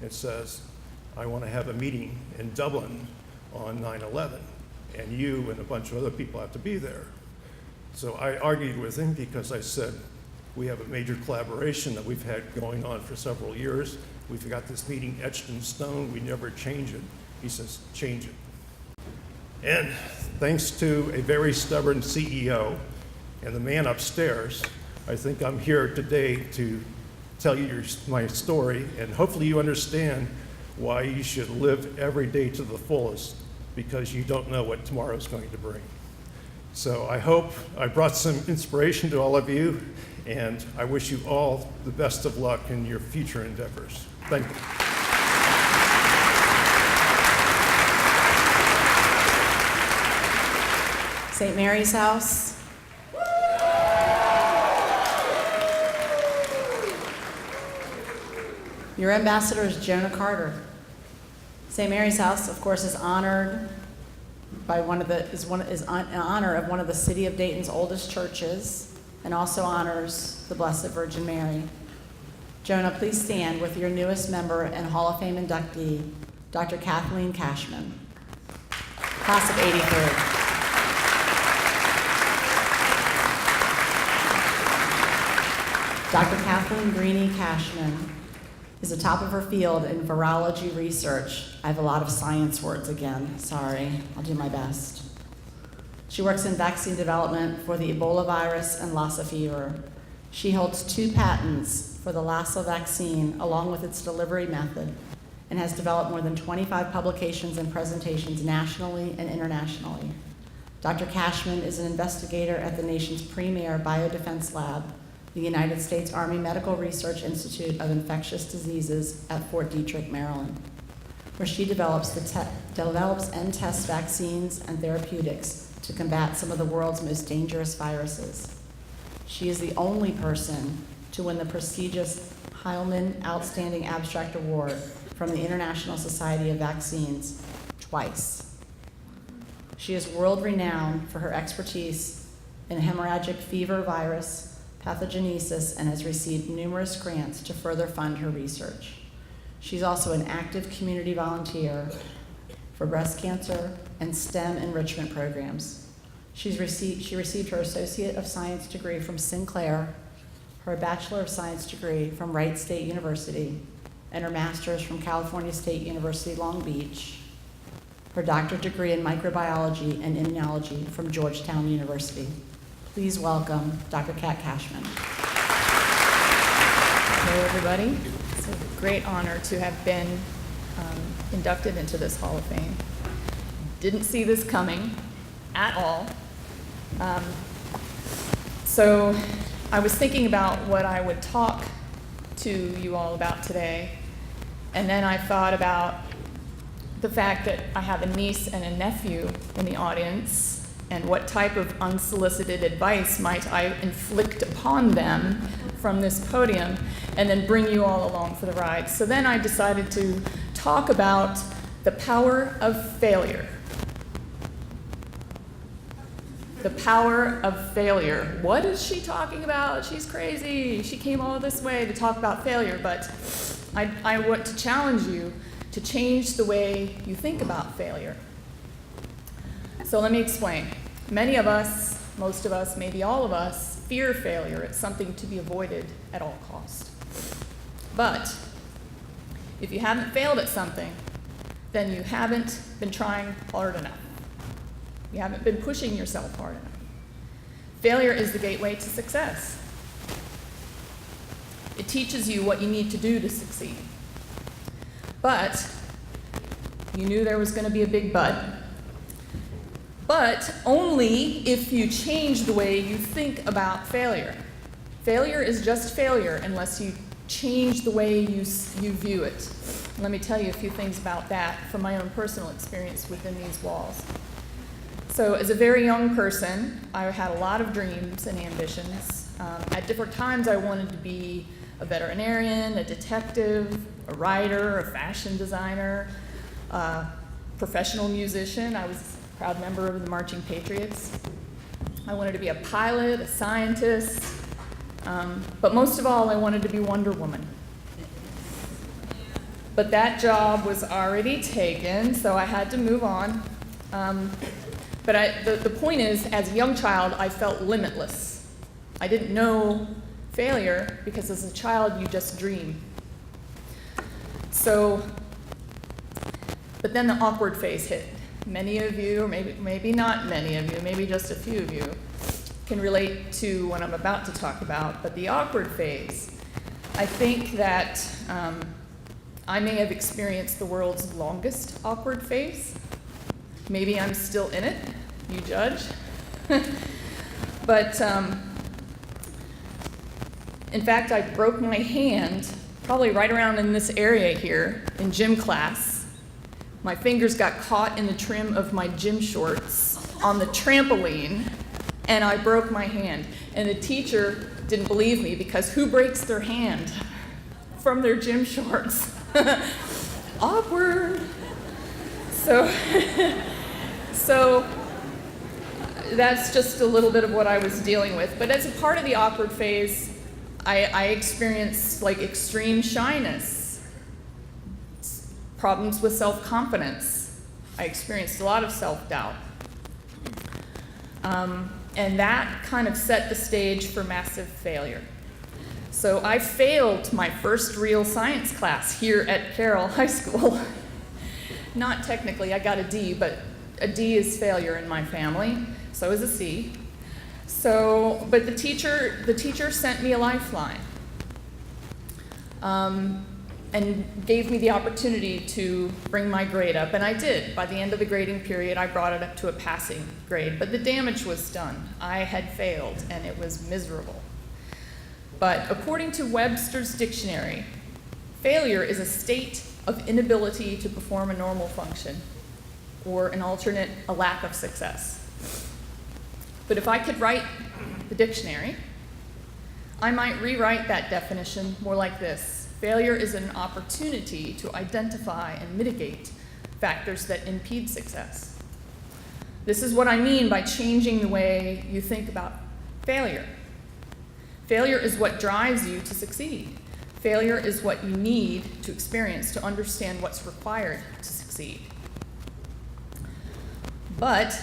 and says, I want to have a meeting in Dublin on 9/11, and you and a bunch of other people have to be there. So I argued with him because I said, we have a major collaboration that we've had going on for several years. We've got this meeting etched in stone. We never change it. He says, change it. And thanks to a very stubborn CEO and the man upstairs, I think I'm here today to tell you my story, and hopefully you understand why you should live every day to the fullest, because you don't know what tomorrow's going to bring. So I hope I brought some inspiration to all of you, and I wish you all the best of luck in your future endeavors. Thank you. St. Mary's House. Your ambassador is Jonah Carter. St. Mary's House, of course, is honored by in honor of one of the city of Dayton's oldest churches, and also honors the Blessed Virgin Mary. Jonah, please stand with your newest member and Hall of Fame inductee, Dr. Kathleen Cashman. Class of '83. Dr. Kathleen Greenie Cashman is the top of her field in virology research. I have a lot of science words again, sorry, I'll do my best. She works in vaccine development for the Ebola virus and Lassa fever. She holds 2 patents for the Lassa vaccine along with its delivery method and has developed more than 25 publications and presentations nationally and internationally. Dr. Cashman is an investigator at the nation's premier biodefense lab, the United States Army Medical Research Institute of Infectious Diseases at Fort Detrick, Maryland, where she develops and tests vaccines and therapeutics to combat some of the world's most dangerous viruses. She is the only person to win the prestigious Heilman Outstanding Abstract Award from the International Society of Vaccines twice. She is world-renowned for her expertise in hemorrhagic fever virus pathogenesis and has received numerous grants to further fund her research. She's also an active community volunteer for breast cancer and STEM enrichment programs. She received her Associate of Science degree from Sinclair, her Bachelor of Science degree from Wright State University, and her Master's from California State University, Long Beach, her doctorate degree in microbiology and immunology from Georgetown University. Please welcome Dr. Kat Cashman. Hello, everybody. It's a great honor to have been inducted into this Hall of Fame. Didn't see this coming at all. So I was thinking about what I would talk to you all about today, and then I thought about the fact that I have a niece and a nephew in the audience, and what type of unsolicited advice might I inflict upon them from this podium, and then bring you all along for the ride. So then I decided to talk about the power of failure. The power of failure. What is she talking about? She's crazy. She came all this way to talk about failure, but I want to challenge you to change the way you think about failure. So let me explain. Many of us, most of us, maybe all of us, fear failure. It's something to be avoided at all costs. But if you haven't failed at something, then you haven't been trying hard enough. You haven't been pushing yourself hard enough. Failure is the gateway to success. It teaches you what you need to do to succeed. But you knew there was going to be a big but only if you change the way you think about failure. Failure is just failure unless you change the way you view it. Let me tell you a few things about that from my own personal experience within these walls. So as a very young person, I had a lot of dreams and ambitions. At different times, I wanted to be a veterinarian, a detective, a writer, a fashion designer, a professional musician. I was a proud member of the Marching Patriots. I wanted to be a pilot, a scientist, but most of all, I wanted to be Wonder Woman. But that job was already taken, so I had to move on. But the point is, as a young child, I felt limitless. I didn't know failure because as a child, you just dream. So, but then the awkward phase hit. Many of you, or maybe not many of you, maybe just a few of you, can relate to what I'm about to talk about. But the awkward phase, I think that I may have experienced the world's longest awkward phase. Maybe I'm still in it, you judge. But in fact, I broke my hand probably right around in this area here in gym class. My fingers got caught in the trim of my gym shorts on the trampoline, and I broke my hand. And the teacher didn't believe me because who breaks their hand from their gym shorts? Awkward. So that's just a little bit of what I was dealing with. But as a part of the awkward phase, I experienced like extreme shyness, problems with self-confidence, I experienced a lot of self-doubt. And that kind of set the stage for massive failure. So I failed my first real science class here at Carroll High School. Not technically, I got a D, but a D is failure in my family. So is a C. But the teacher sent me a lifeline. And gave me the opportunity to bring my grade up, and I did. By the end of the grading period, I brought it up to a passing grade, but the damage was done. I had failed, and it was miserable. But according to Webster's dictionary, failure is a state of inability to perform a normal function, or an alternate, a lack of success. But if I could write the dictionary, I might rewrite that definition more like this. Failure is an opportunity to identify and mitigate factors that impede success. This is what I mean by changing the way you think about failure. Failure is what drives you to succeed. Failure is what you need to experience to understand what's required to succeed. But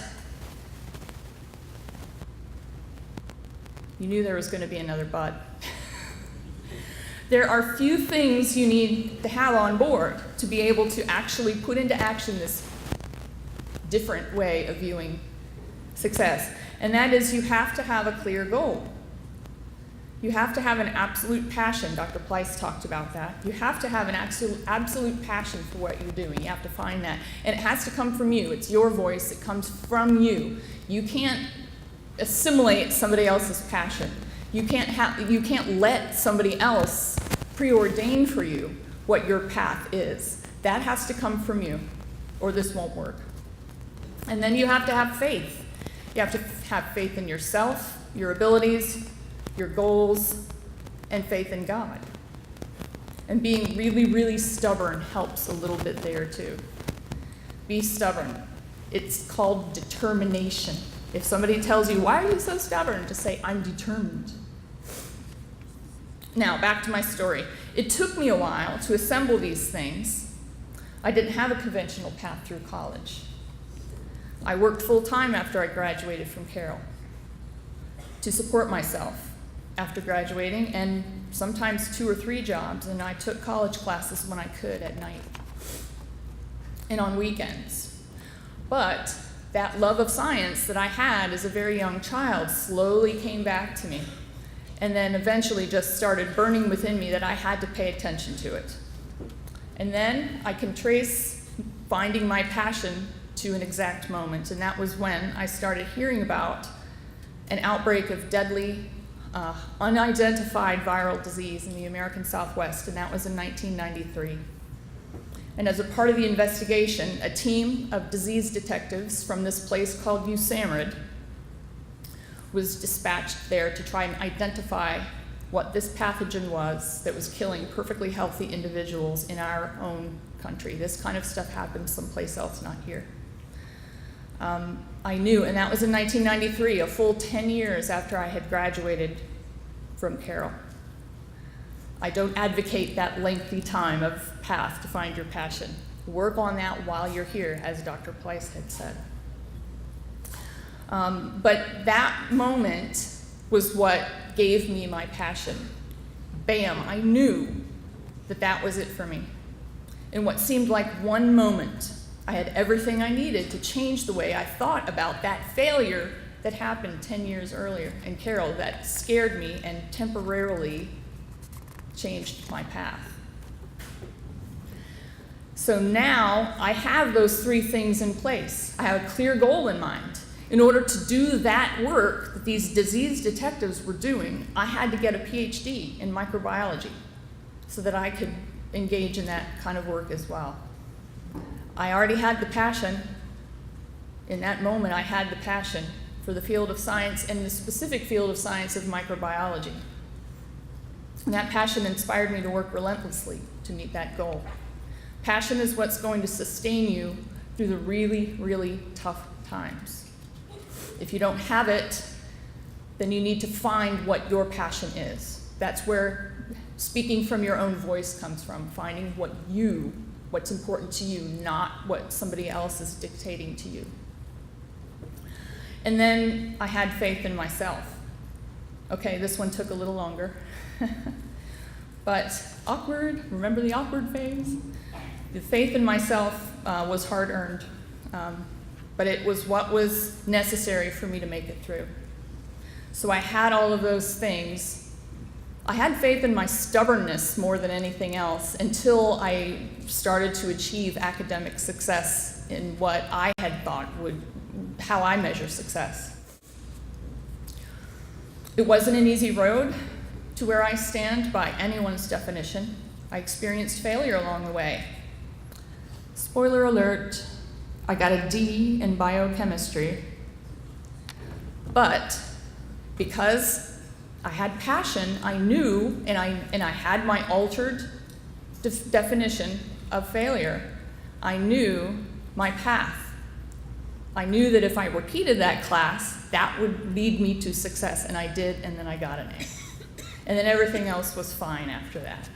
you knew there was going to be another but. There are few things you need to have on board to be able to actually put into action this different way of viewing success. And that is, you have to have a clear goal. You have to have an absolute passion. Dr. Pleiss talked about that. You have to have an absolute passion for what you're doing. You have to find that. And it has to come from you. It's your voice. It comes from you. You can't assimilate somebody else's passion. You can't let somebody else preordain for you what your path is. That has to come from you, or this won't work. And then you have to have faith. You have to have faith in yourself, your abilities, your goals, and faith in God. And being really, really stubborn helps a little bit there too. Be stubborn. It's called determination. If somebody tells you, "Why are you so stubborn?" just say, "I'm determined." Now, back to my story. It took me a while to assemble these things. I didn't have a conventional path through college. I worked full-time after I graduated from Carroll to support myself after graduating, and sometimes 2 or 3 jobs, and I took college classes when I could at night and on weekends. But that love of science that I had as a very young child slowly came back to me, and then eventually just started burning within me that I had to pay attention to it. And then I can trace finding my passion to an exact moment, and that was when I started hearing about an outbreak of deadly, unidentified viral disease in the American Southwest, and that was in 1993. And as a part of the investigation, a team of disease detectives from this place called USAMRIID was dispatched there to try and identify what this pathogen was that was killing perfectly healthy individuals in our own country. This kind of stuff happens someplace else, not here. I knew, and that was in 1993, a full 10 years after I had graduated from Carroll. I don't advocate that lengthy time of path to find your passion. Work on that while you're here, as Dr. Pleiss had said. But that moment was what gave me my passion. Bam, I knew that that was it for me. In what seemed like one moment, I had everything I needed to change the way I thought about that failure that happened 10 years earlier in Carroll that scared me and temporarily changed my path. So now I have those 3 things in place. I have a clear goal in mind. In order to do that work that these disease detectives were doing, I had to get a PhD in microbiology so that I could engage in that kind of work as well. I already had the passion. In that moment, I had the passion for the field of science and the specific field of science of microbiology. And that passion inspired me to work relentlessly to meet that goal. Passion is what's going to sustain you through the really, really tough times. If you don't have it, then you need to find what your passion is. That's where speaking from your own voice comes from, finding what you what's important to you, not what somebody else is dictating to you. And then I had faith in myself. Okay, this one took a little longer. But awkward, remember the awkward phase? The faith in myself was hard-earned, but it was what was necessary for me to make it through. So I had all of those things. I had faith in my stubbornness more than anything else until I started to achieve academic success in what I had thought how I measure success. It wasn't an easy road to where I stand by anyone's definition. I experienced failure along the way. Spoiler alert, I got a D in biochemistry, but because I had passion, I knew, and I had my altered definition of failure. I knew my path. I knew that if I repeated that class, that would lead me to success, and I did, and then I got an A. And then everything else was fine after that.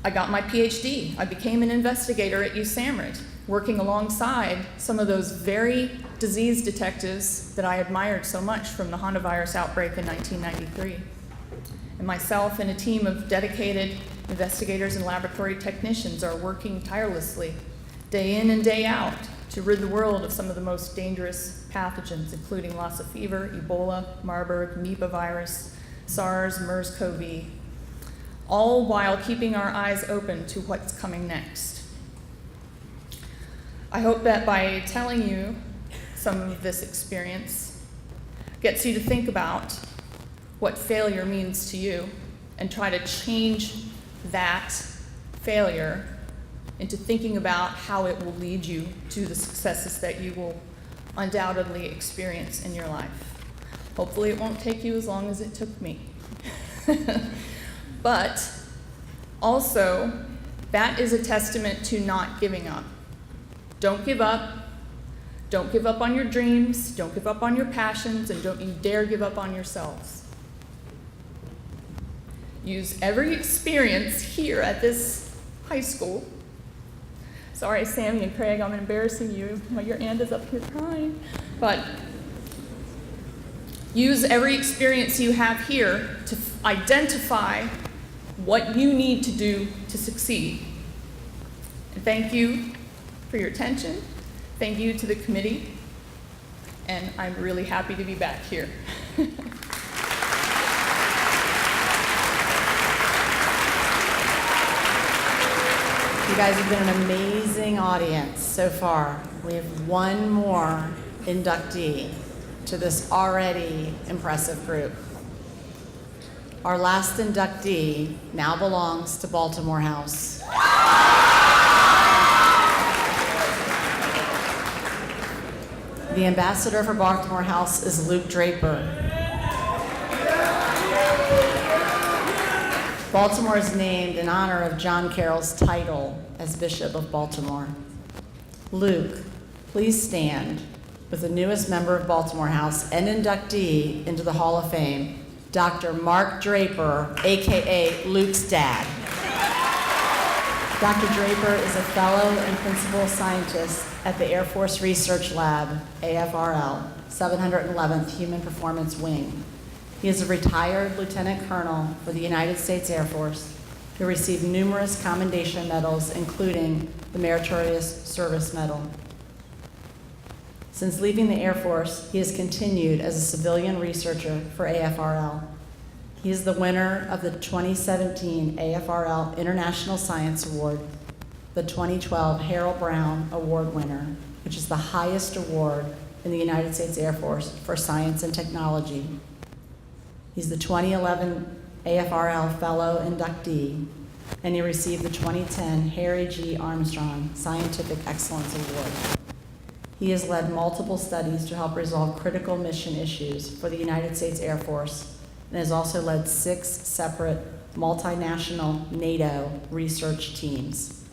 I got my PhD. I became an investigator at USAMRIID, working alongside some of those very disease detectives that I admired so much from the hantavirus outbreak in 1993. And myself and a team of dedicated investigators and laboratory technicians are working tirelessly, day in and day out, to rid the world of some of the most dangerous pathogens, including Lassa fever, Ebola, Marburg, Nipah virus, SARS, MERS-CoV, all while keeping our eyes open to what's coming next. I hope that by telling you some of this experience gets you to think about what failure means to you and try to change that failure into thinking about how it will lead you to the successes that you will undoubtedly experience in your life. Hopefully it won't take you as long as it took me. But also, that is a testament to not giving up. Don't give up. Don't give up on your dreams. Don't give up on your passions, and don't you dare give up on yourselves. Use every experience here at this high school. Sorry, Sammy and Craig, I'm embarrassing you. Your aunt is up here crying. But use every experience you have here to identify what you need to do to succeed. And thank you for your attention. Thank you to the committee. And I'm really happy to be back here. You guys have been an amazing audience so far. We have one more inductee to this already impressive group. Our last inductee now belongs to Baltimore House. The ambassador for Baltimore House is Luke Draper. Baltimore is named in honor of John Carroll's title as Bishop of Baltimore. Luke, please stand with the newest member of Baltimore House and inductee into the Hall of Fame, Dr. Mark Draper, AKA Luke's dad. Dr. Draper is a fellow and principal scientist at the Air Force Research Lab, AFRL, 711th Human Performance Wing. He is a retired lieutenant colonel for the United States Air Force who received numerous commendation medals, including the Meritorious Service Medal. Since leaving the Air Force, he has continued as a civilian researcher for AFRL. He is the winner of the 2017 AFRL International Science Award, the 2012 Harold Brown Award winner, which is the highest award in the United States Air Force for science and technology. He's the 2011 AFRL Fellow inductee, and he received the 2010 Harry G. Armstrong Scientific Excellence Award. He has led multiple studies to help resolve critical mission issues for the United States Air Force and has also led 6 separate multinational NATO research teams.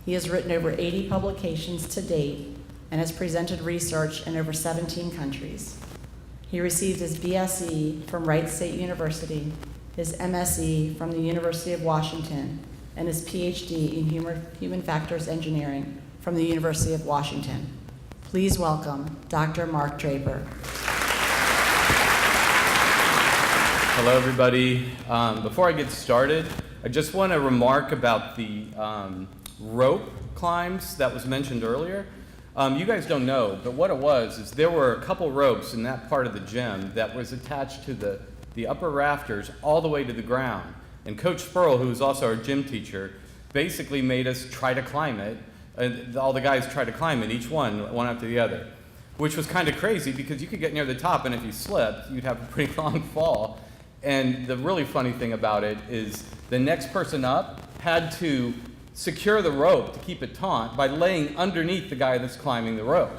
He has written over 80 publications to date and has presented research in over 17 countries. He received his BSc from Wright State University his MSE from the University of Washington, and his PhD in Human Factors Engineering from the University of Washington. Please welcome Dr. Mark Draper. Hello, everybody. Before I get started, I just want to remark about the rope climbs that was mentioned earlier. You guys don't know, but what it was is there were a couple ropes in that part of the gym that was attached to the upper rafters all the way to the ground. And Coach Spurl, who was also our gym teacher, basically made us try to climb it. And all the guys tried to climb it, each one after the other, which was kind of crazy because you could get near the top, and if you slipped, you'd have a pretty long fall. And the really funny thing about it is the next person up had to secure the rope to keep it taut by laying underneath the guy that's climbing the rope.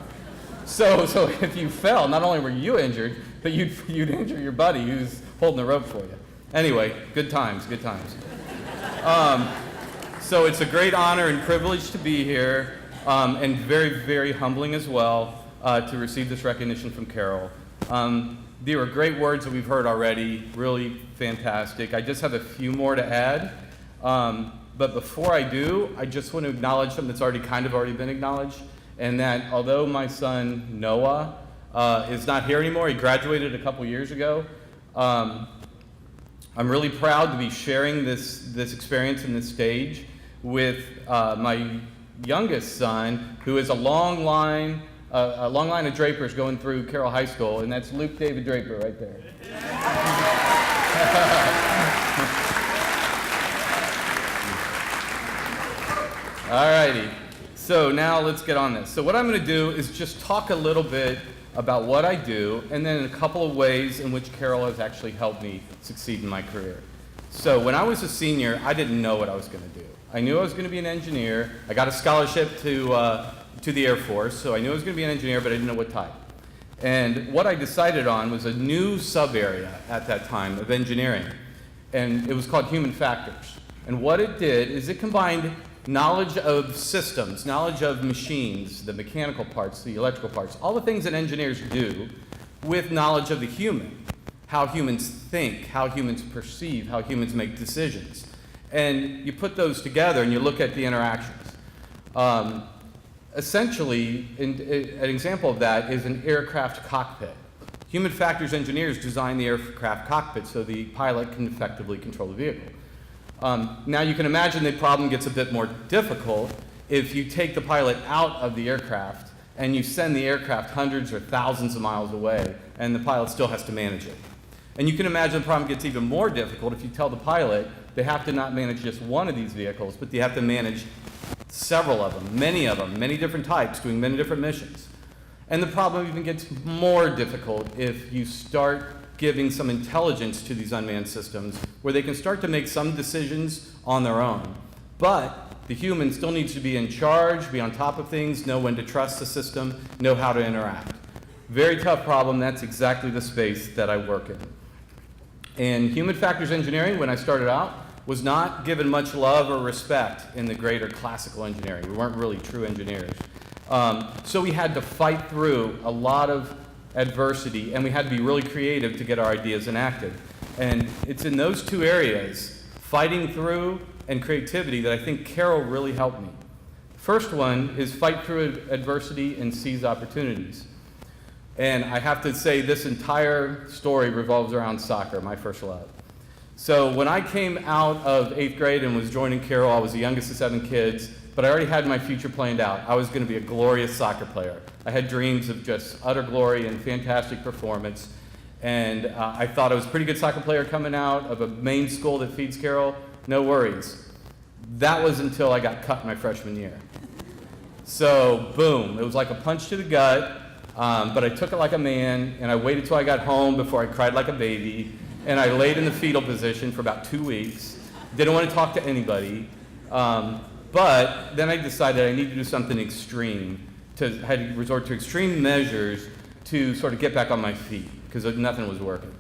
So if you fell, not only were you injured, but you'd injure your buddy who's holding the rope for you. Anyway, good times, good times. So it's a great honor and privilege to be here, and very, very humbling as well to receive this recognition from Carroll. There are great words that we've heard already, really fantastic. I just have a few more to add. But before I do, I just want to acknowledge something that's already been acknowledged, and that although my son Noah is not here anymore, he graduated a couple years ago, I'm really proud to be sharing this experience and this stage with my youngest son, who is a long line of Drapers going through Carroll High School, and that's Luke David Draper right there. All righty, so now let's get on this. So what I'm going to do is just talk a little bit about what I do, and then a couple of ways in which Carroll has actually helped me succeed in my career. So when I was a senior, I didn't know what I was going to do. I knew I was going to be an engineer. I got a scholarship to the Air Force, so I knew I was going to be an engineer, but I didn't know what type. And what I decided on was a new sub-area at that time of engineering, and it was called Human Factors. And what it did is it combined knowledge of systems, knowledge of machines, the mechanical parts, the electrical parts, all the things that engineers do, with knowledge of the human, how humans think, how humans perceive, how humans make decisions. And you put those together and you look at the interactions. Essentially, an example of that is an aircraft cockpit. Human factors engineers design the aircraft cockpit so the pilot can effectively control the vehicle. Now you can imagine the problem gets a bit more difficult if you take the pilot out of the aircraft and you send the aircraft hundreds or thousands of miles away and the pilot still has to manage it. And you can imagine the problem gets even more difficult if you tell the pilot they have to not manage just one of these vehicles, but they have to manage several of them, many different types, doing many different missions. And the problem even gets more difficult if you start giving some intelligence to these unmanned systems where they can start to make some decisions on their own. But the human still needs to be in charge, be on top of things, know when to trust the system, know how to interact. Very tough problem. That's exactly the space that I work in. And human factors engineering, when I started out, was not given much love or respect in the greater classical engineering. We weren't really true engineers. So we had to fight through a lot of adversity, and we had to be really creative to get our ideas enacted. And it's in those two areas, fighting through and creativity, that I think Carroll really helped me. First one is fight through adversity and seize opportunities. And I have to say this entire story revolves around soccer, my first love. So when I came out of 8th grade and was joining Carroll, I was the youngest of 7 kids, but I already had my future planned out. I was going to be a glorious soccer player. I had dreams of just utter glory and fantastic performance. And I thought I was a pretty good soccer player coming out of a main school that feeds Carroll. No worries. That was until I got cut my freshman year. So boom, it was like a punch to the gut, but I took it like a man, and I waited till I got home before I cried like a baby, and I laid in the fetal position for about 2 weeks. Didn't want to talk to anybody. But then I decided I needed to do something extreme, had to resort to extreme measures to sort of get back on my feet, because nothing was working.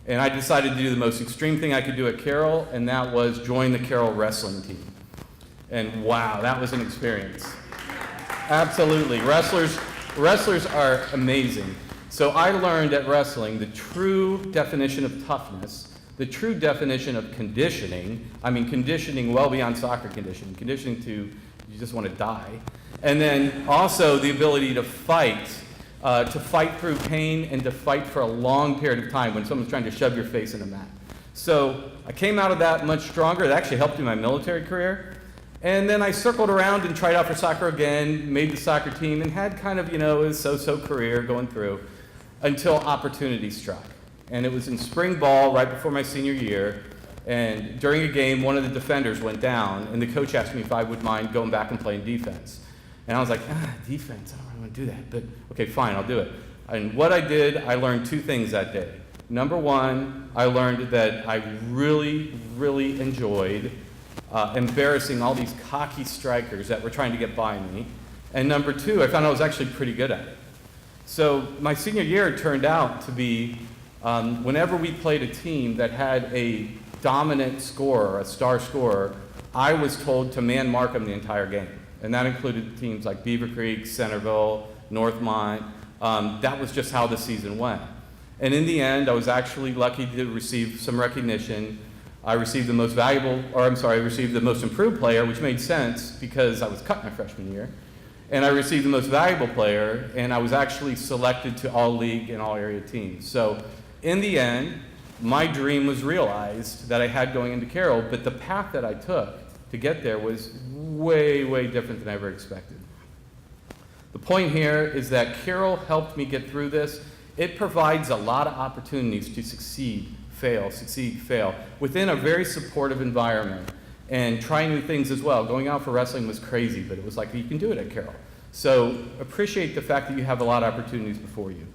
And I decided to do the most extreme thing I could do at Carroll, and that was join the Carroll wrestling team. And wow, that was an experience. Absolutely. Wrestlers are amazing. So I learned at wrestling the true definition of toughness the true definition of conditioning. I mean, conditioning well beyond soccer conditioning to you just want to die. And then also the ability to fight through pain and to fight for a long period of time when someone's trying to shove your face in a mat. So I came out of that much stronger. It actually helped in my military career. And then I circled around and tried out for soccer again, made the soccer team, and had kind of, a so-so career going through until opportunity struck. And it was in spring ball right before my senior year. And during a game, one of the defenders went down, and the coach asked me if I would mind going back and playing defense. And I was like, defense, I don't really want to do that. But okay, fine, I'll do it. And what I did, I learned two things that day. Number one, I learned that I really, really enjoyed embarrassing all these cocky strikers that were trying to get by me. And number two, I found I was actually pretty good at it. So my senior year, it turned out to be whenever we played a team that had a dominant scorer, a star scorer, I was told to man mark them the entire game. And that included teams like Beaver Creek, Centerville, Northmont. That was just how the season went. And in the end, I was actually lucky to receive some recognition. I received the most improved player, which made sense because I was cut my freshman year. And I received the most valuable player, and I was actually selected to all league and all area teams. So in the end, my dream was realized that I had going into Carroll, but the path that I took to get there was way, way different than I ever expected. The point here is that Carroll helped me get through this. It provides a lot of opportunities to succeed, fail, within a very supportive environment and try new things as well. Going out for wrestling was crazy, but it was like, you can do it at Carroll. So appreciate the fact that you have a lot of opportunities before you.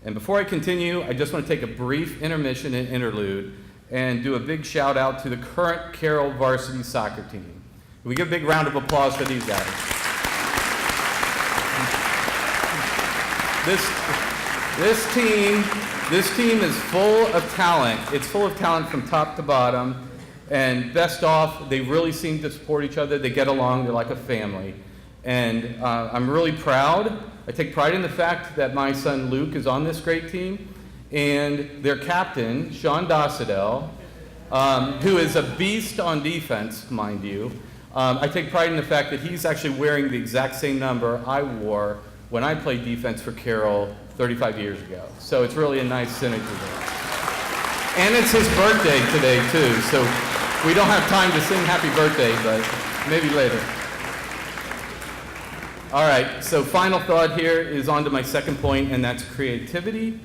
And before I continue, I just want to take a brief intermission and interlude and do a big shout out to the current Carroll varsity soccer team. Can we give a big round of applause for these guys? This team is full of talent. It's full of talent from top to bottom. And best off, they really seem to support each other. They get along. They're like a family. And I'm really proud. I take pride in the fact that my son Luke is on this great team. And their captain, Sean Dossadell, who is a beast on defense, mind you. I take pride in the fact that he's actually wearing the exact same number I wore when I played defense for Carroll 35 years ago. So it's really a nice synergy there. And it's his birthday today, too, so we don't have time to sing happy birthday, but maybe later. All right, so final thought here is on to my second point, and that's creativity.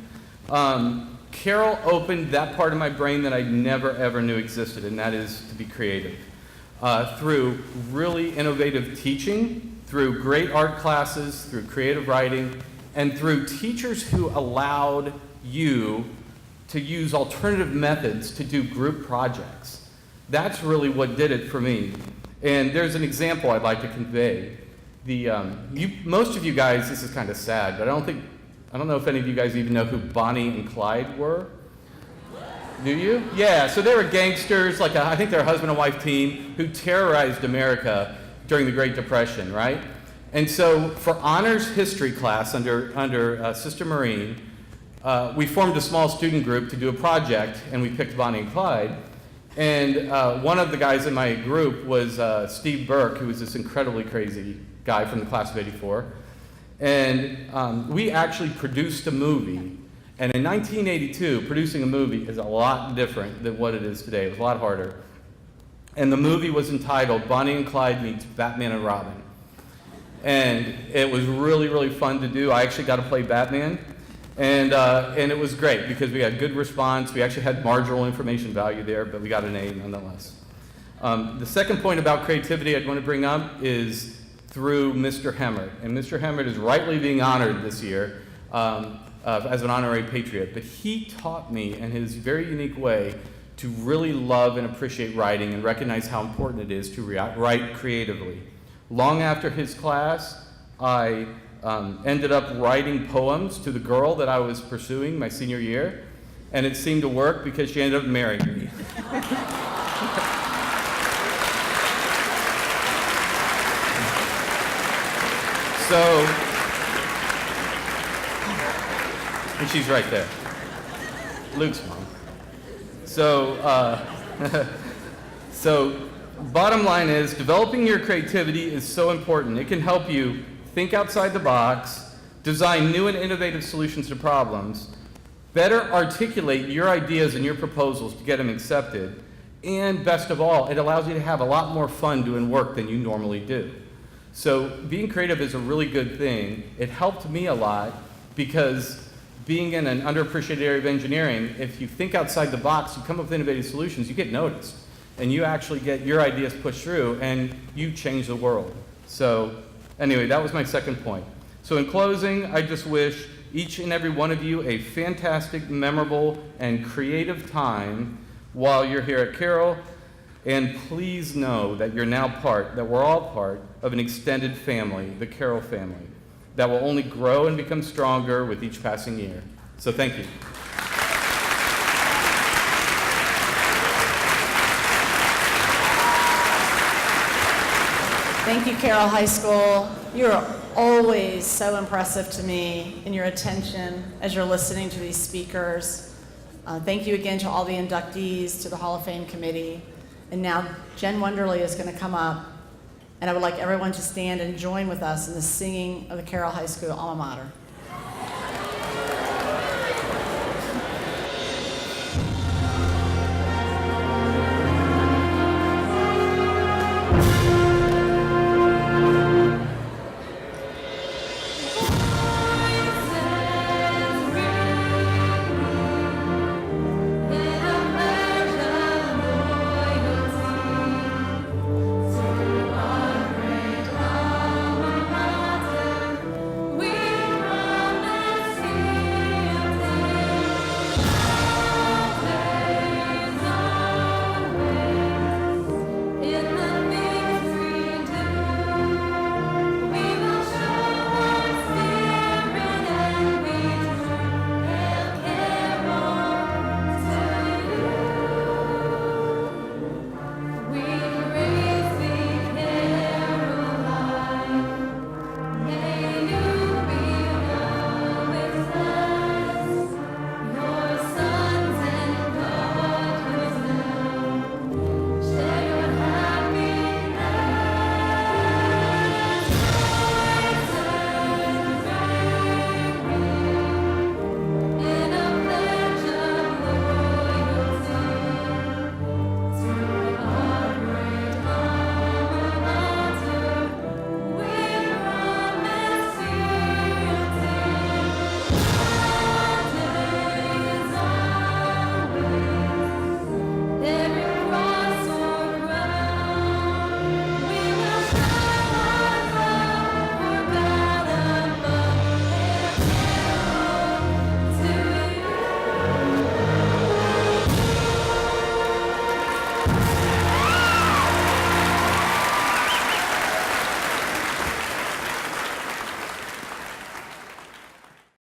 Carroll opened that part of my brain that I never, ever knew existed, and that is to be creative. Through really innovative teaching, through great art classes, through creative writing, and through teachers who allowed you to use alternative methods to do group projects. That's really what did it for me. And there's an example I'd like to convey. Most of you guys, this is kind of sad, but I don't know if any of you guys even know who Bonnie and Clyde were. Do you? Yeah, so they were gangsters, I think they're a husband and wife team who terrorized America during the Great Depression, right? And so for honors history class under Sister Maureen, we formed a small student group to do a project, and we picked Bonnie and Clyde. And one of the guys in my group was Steve Burke, who was this incredibly crazy guy from the class of '84. And we actually produced a movie. And in 1982, producing a movie is a lot different than what it is today. It was a lot harder. And the movie was entitled Bonnie and Clyde Meets Batman and Robin. And it was really, really fun to do. I actually got to play Batman. And it was great because we had good response. We actually had marginal information value there, but we got an A nonetheless. The second point about creativity I'd want to bring up is through Mr. Hemmert. And Mr. Hemmert is rightly being honored this year as an honorary patriot. But he taught me in his very unique way to really love and appreciate writing and recognize how important it is to write creatively. Long after his class, I ended up writing poems to the girl that I was pursuing my senior year, and it seemed to work because she ended up marrying me. And she's right there, Luke's mom. So, so bottom line is, developing your creativity is so important. It can help you think outside the box, design new and innovative solutions to problems, better articulate your ideas and your proposals to get them accepted, and best of all, it allows you to have a lot more fun doing work than you normally do. So being creative is a really good thing. It helped me a lot because being in an underappreciated area of engineering, if you think outside the box, you come up with innovative solutions, you get noticed. And you actually get your ideas pushed through, and you change the world. So anyway, that was my second point. So in closing, I just wish each and every one of you a fantastic, memorable, and creative time while you're here at Carroll. And please know that you're now that we're all part of an extended family, the Carroll family, that will only grow and become stronger with each passing year. So thank you. Thank you, Carroll High School. You're always so impressive to me in your attention as you're listening to these speakers. Thank you again to all the inductees, to the Hall of Fame committee. And now Jen Wonderly is going to come up, and I would like everyone to stand and join with us in the singing of the Carroll High School alma mater.